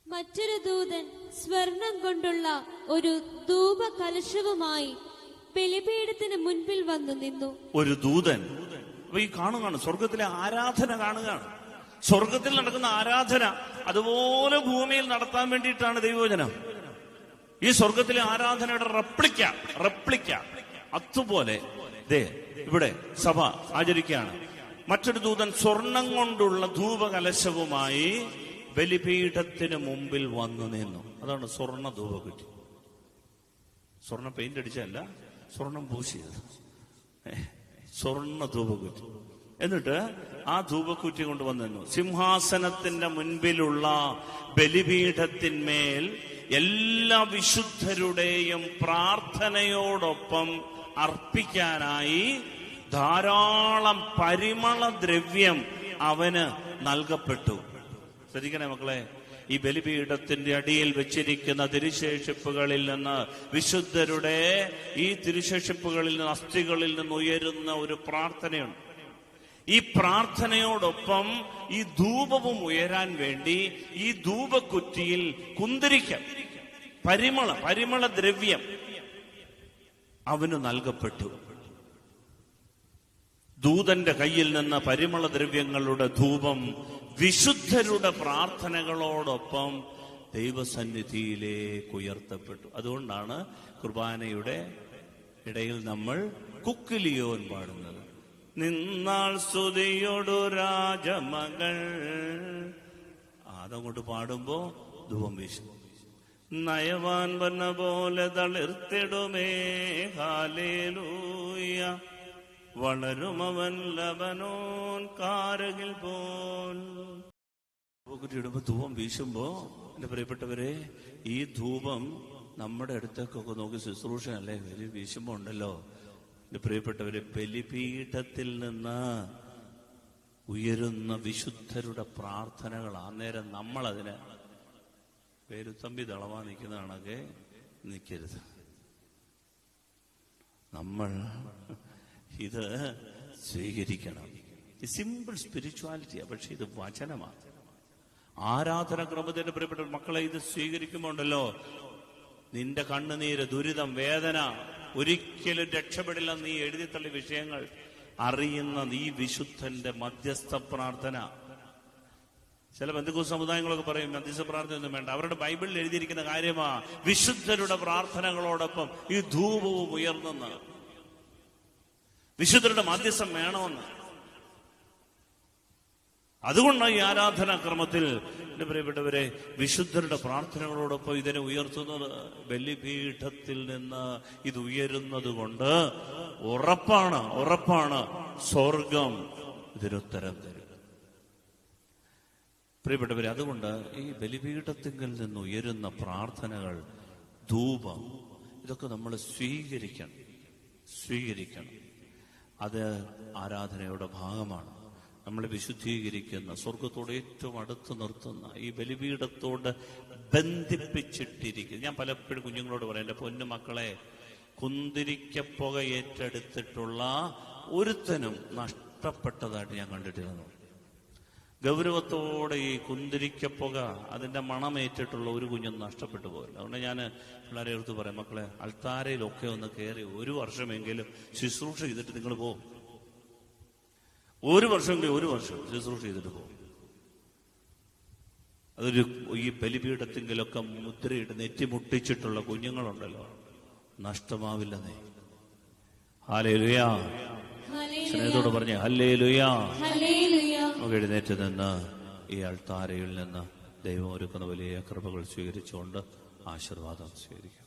മറ്റൊരു ദൂതൻ സ്വർണം കൊണ്ടുള്ള ഒരു ധൂപ കലശവുമായി ബലിപീഠത്തിന് മുൻപിൽ വന്നു നിന്നു. ഒരു ദൂതൻ. അപ്പൊ ഈ കാണുകയാണ്, സ്വർഗത്തിലെ ആരാധന കാണുകയാണ്. സ്വർഗത്തിൽ നടക്കുന്ന ആരാധന അതുപോലെ ഭൂമിയിൽ നടത്താൻ വേണ്ടിയിട്ടാണ് ദൈവവചനം. ഈ സ്വർഗത്തിലെ ആരാധനയുടെ റെപ്ലിക്ക അതുപോലെ ഇവിടെ സഭ ആചരിക്കുകയാണ്. മറ്റൊരു ദൂതൻ സ്വർണം കൊണ്ടുള്ള ധൂപകലശവുമായി ബലിപീഠത്തിന് മുമ്പിൽ വന്നു നിന്നു. അതാണ് സ്വർണ്ണ ധൂപക്കുറ്റി. സ്വർണ്ണ പെയിന്റ് അടിച്ചല്ല, സ്വർണം പൂശിയത് സ്വർണ്ണ ധൂപക്കുറ്റി. എന്നിട്ട് ആ ധൂപക്കുറ്റി കൊണ്ടുവന്നു നിന്നു. സിംഹാസനത്തിന്റെ മുൻപിലുള്ള ബലിപീഠത്തിന്മേൽ എല്ലാ വിശുദ്ധരുടെയും പ്രാർത്ഥനയോടൊപ്പം അർപ്പിക്കാനായി ധാരാളം പരിമളദ്രവ്യം അവന് നൽകപ്പെട്ടു. ശ്രദ്ധിക്കണേ മക്കളെ, ഈ ബലിപീഠത്തിന്റെ അടിയിൽ വെച്ചിരിക്കുന്ന തിരുശേഷിപ്പുകളിൽ നിന്ന്, വിശുദ്ധരുടെ ഈ തിരുശേഷിപ്പുകളിൽ നിന്ന്, അസ്ഥികളിൽ നിന്ന് ഉയരുന്ന ഒരു പ്രാർത്ഥനയുണ്ട്. ഈ പ്രാർത്ഥനയോടൊപ്പം ഈ ധൂപവും ഉയരാൻ വേണ്ടി ഈ ധൂപക്കുറ്റിയിൽ കുന്തിരിക്കം, പരിമള ദ്രവ്യം അവന് നൽകപ്പെട്ടു. ദൂതന്റെ കയ്യിൽ നിന്ന് പരിമളദ്രവ്യങ്ങളുടെ ധൂപം വിശുദ്ധരുടെ പ്രാർത്ഥനകളോടൊപ്പം ദൈവസന്നിധിയിലേക്ക് ഉയർത്തപ്പെട്ടു. അതുകൊണ്ടാണ് കുർബാനയുടെ ഇടയിൽ നമ്മൾ കുക്കിലിയോൻ പാടുന്നത്. നിന്നാൾ സ്തുതിയൊടു രാജമകൾ. അതങ്ങോട്ട് പാടുമ്പോ ധൂപം വീശും. നയവാൻ വന്ന പോലെ തളിർത്തിടുമേ ഹല്ലേലൂയ. വളരുമവൻ ലബനോൻ കാരകിൽ പോൽ. ഇടുമ്പോ ധൂപം വീശുമ്പോ എന്റെ പ്രിയപ്പെട്ടവരെ, ഈ ധൂപം നമ്മുടെ അടുത്തേക്കൊക്കെ നോക്കി ശുശ്രൂഷയല്ലേ വലിയ വീശുമ്പോ ഉണ്ടല്ലോ. എന്റെ പ്രിയപ്പെട്ടവരെ, ബലിപീഠത്തിൽ നിന്ന് ഉയരുന്ന വിശുദ്ധരുടെ പ്രാർത്ഥനകൾ. അന്നേരം നമ്മളതിന് പേരുത്തമ്പി ദളവാ നിൽക്കുന്ന കണക്കെ നിൽക്കരുത്. നമ്മൾ ഇത് സ്വീകരിക്കണം. സിമ്പിൾ സ്പിരിച്വാലിറ്റിയാ, പക്ഷെ ഇത് വചനമാണ്. ആരാധനാക്രമത്തിന്റെ പ്രിയപ്പെട്ട മക്കളെ, ഇത് സ്വീകരിക്കുമ്പോ ഉണ്ടല്ലോ, നിന്റെ കണ്ണുനീര്, ദുരിതം, വേദന ഒരിക്കലും രക്ഷപ്പെടില്ല. നീ എഴുതിത്തള്ളിയ വിഷയങ്ങൾ അറിയുന്ന ഈ വിശുദ്ധന്റെ മധ്യസ്ഥ പ്രാർത്ഥന. ചില ബന്ധുക്കൂസ് സമുദായങ്ങളൊക്കെ പറയും മധ്യസ്ഥ പ്രാർത്ഥനയൊന്നും വേണ്ട, അവരുടെ ബൈബിളിൽ എഴുതിയിരിക്കുന്ന കാര്യമാ വിശുദ്ധരുടെ പ്രാർത്ഥനകളോടൊപ്പം ഈ ധൂപവും ഉയർന്നെന്ന്. വിശുദ്ധരുടെ മധ്യസ്ഥം വേണമെന്ന്. അതുകൊണ്ടാണ് ഈ ആരാധനാക്രമത്തിൽ എന്റെ പ്രിയപ്പെട്ടവരെ വിശുദ്ധരുടെ പ്രാർത്ഥനകളോടൊപ്പം ഇതിനെ ഉയർത്തുന്നത്. ബലിപീഠത്തിൽ നിന്ന് ഇത് ഉയരുന്നത് കൊണ്ട് ഉറപ്പാണ് സ്വർഗം ഇതിനുത്തരം തരും. പ്രിയപ്പെട്ടവരെ, അതുകൊണ്ട് ഈ ബലിപീഠത്തിങ്കിൽ നിന്ന് ഉയരുന്ന പ്രാർത്ഥനകൾ, ധൂപം, ഇതൊക്കെ നമ്മൾ സ്വീകരിക്കണം. അത് ആരാധനയുടെ ഭാഗമാണ്. നമ്മളെ വിശുദ്ധീകരിക്കുന്ന, സ്വർഗത്തോട് ഏറ്റവും അടുത്ത് നിർത്തുന്ന, ഈ ബലിപീഠത്തോട് ബന്ധിപ്പിച്ചിട്ടിരിക്കുന്ന. ഞാൻ പലപ്പോഴും കുഞ്ഞുങ്ങളോട് പറയാം, എന്റെ പൊന്നു മക്കളെ, കുന്തിരിക്കപ്പുക ഏറ്റെടുത്തിട്ടുള്ള ഒരുത്തനും നഷ്ടപ്പെട്ടതായിട്ട് ഞാൻ കണ്ടിട്ടിരുന്നു. ഗൗരവത്തോടെ ഈ കുന്തിരിക്കപ്പുക, അതിന്റെ മണമേറ്റിട്ടുള്ള ഒരു കുഞ്ഞും നഷ്ടപ്പെട്ടു പോയില്ല. അതുകൊണ്ട് ഞാൻ പിള്ളേരെ എടുത്ത് പറയാം, മക്കളെ, അൾത്താരയിലൊക്കെ ഒന്ന് കയറി 1 വർഷമെങ്കിലും ശുശ്രൂഷ ചെയ്തിട്ട് നിങ്ങൾ പോകും. 1 വർഷം ശുശ്രൂഷ ചെയ്തിട്ട് പോകും. അതൊരു ഈ ബലിപീഠത്തിങ്കിലൊക്കെ മുദ്രയിട്ട് നെറ്റിമുട്ടിച്ചിട്ടുള്ള കുഞ്ഞുങ്ങളുണ്ടല്ലോ, നഷ്ടമാവില്ലെന്നേ. ഹല്ലേലൂയാ. സ്നേഹത്തോട് പറഞ്ഞേ ഹല്ലേലൂയാ. നമുക്ക് എഴുന്നേറ്റ് നിന്ന് ഈ അൾത്താരയിൽ നിന്ന് ദൈവം ഒരുക്കുന്ന വലിയ കൃപകൾ സ്വീകരിച്ചുകൊണ്ട് ആശീർവാദം സ്വീകരിക്കും.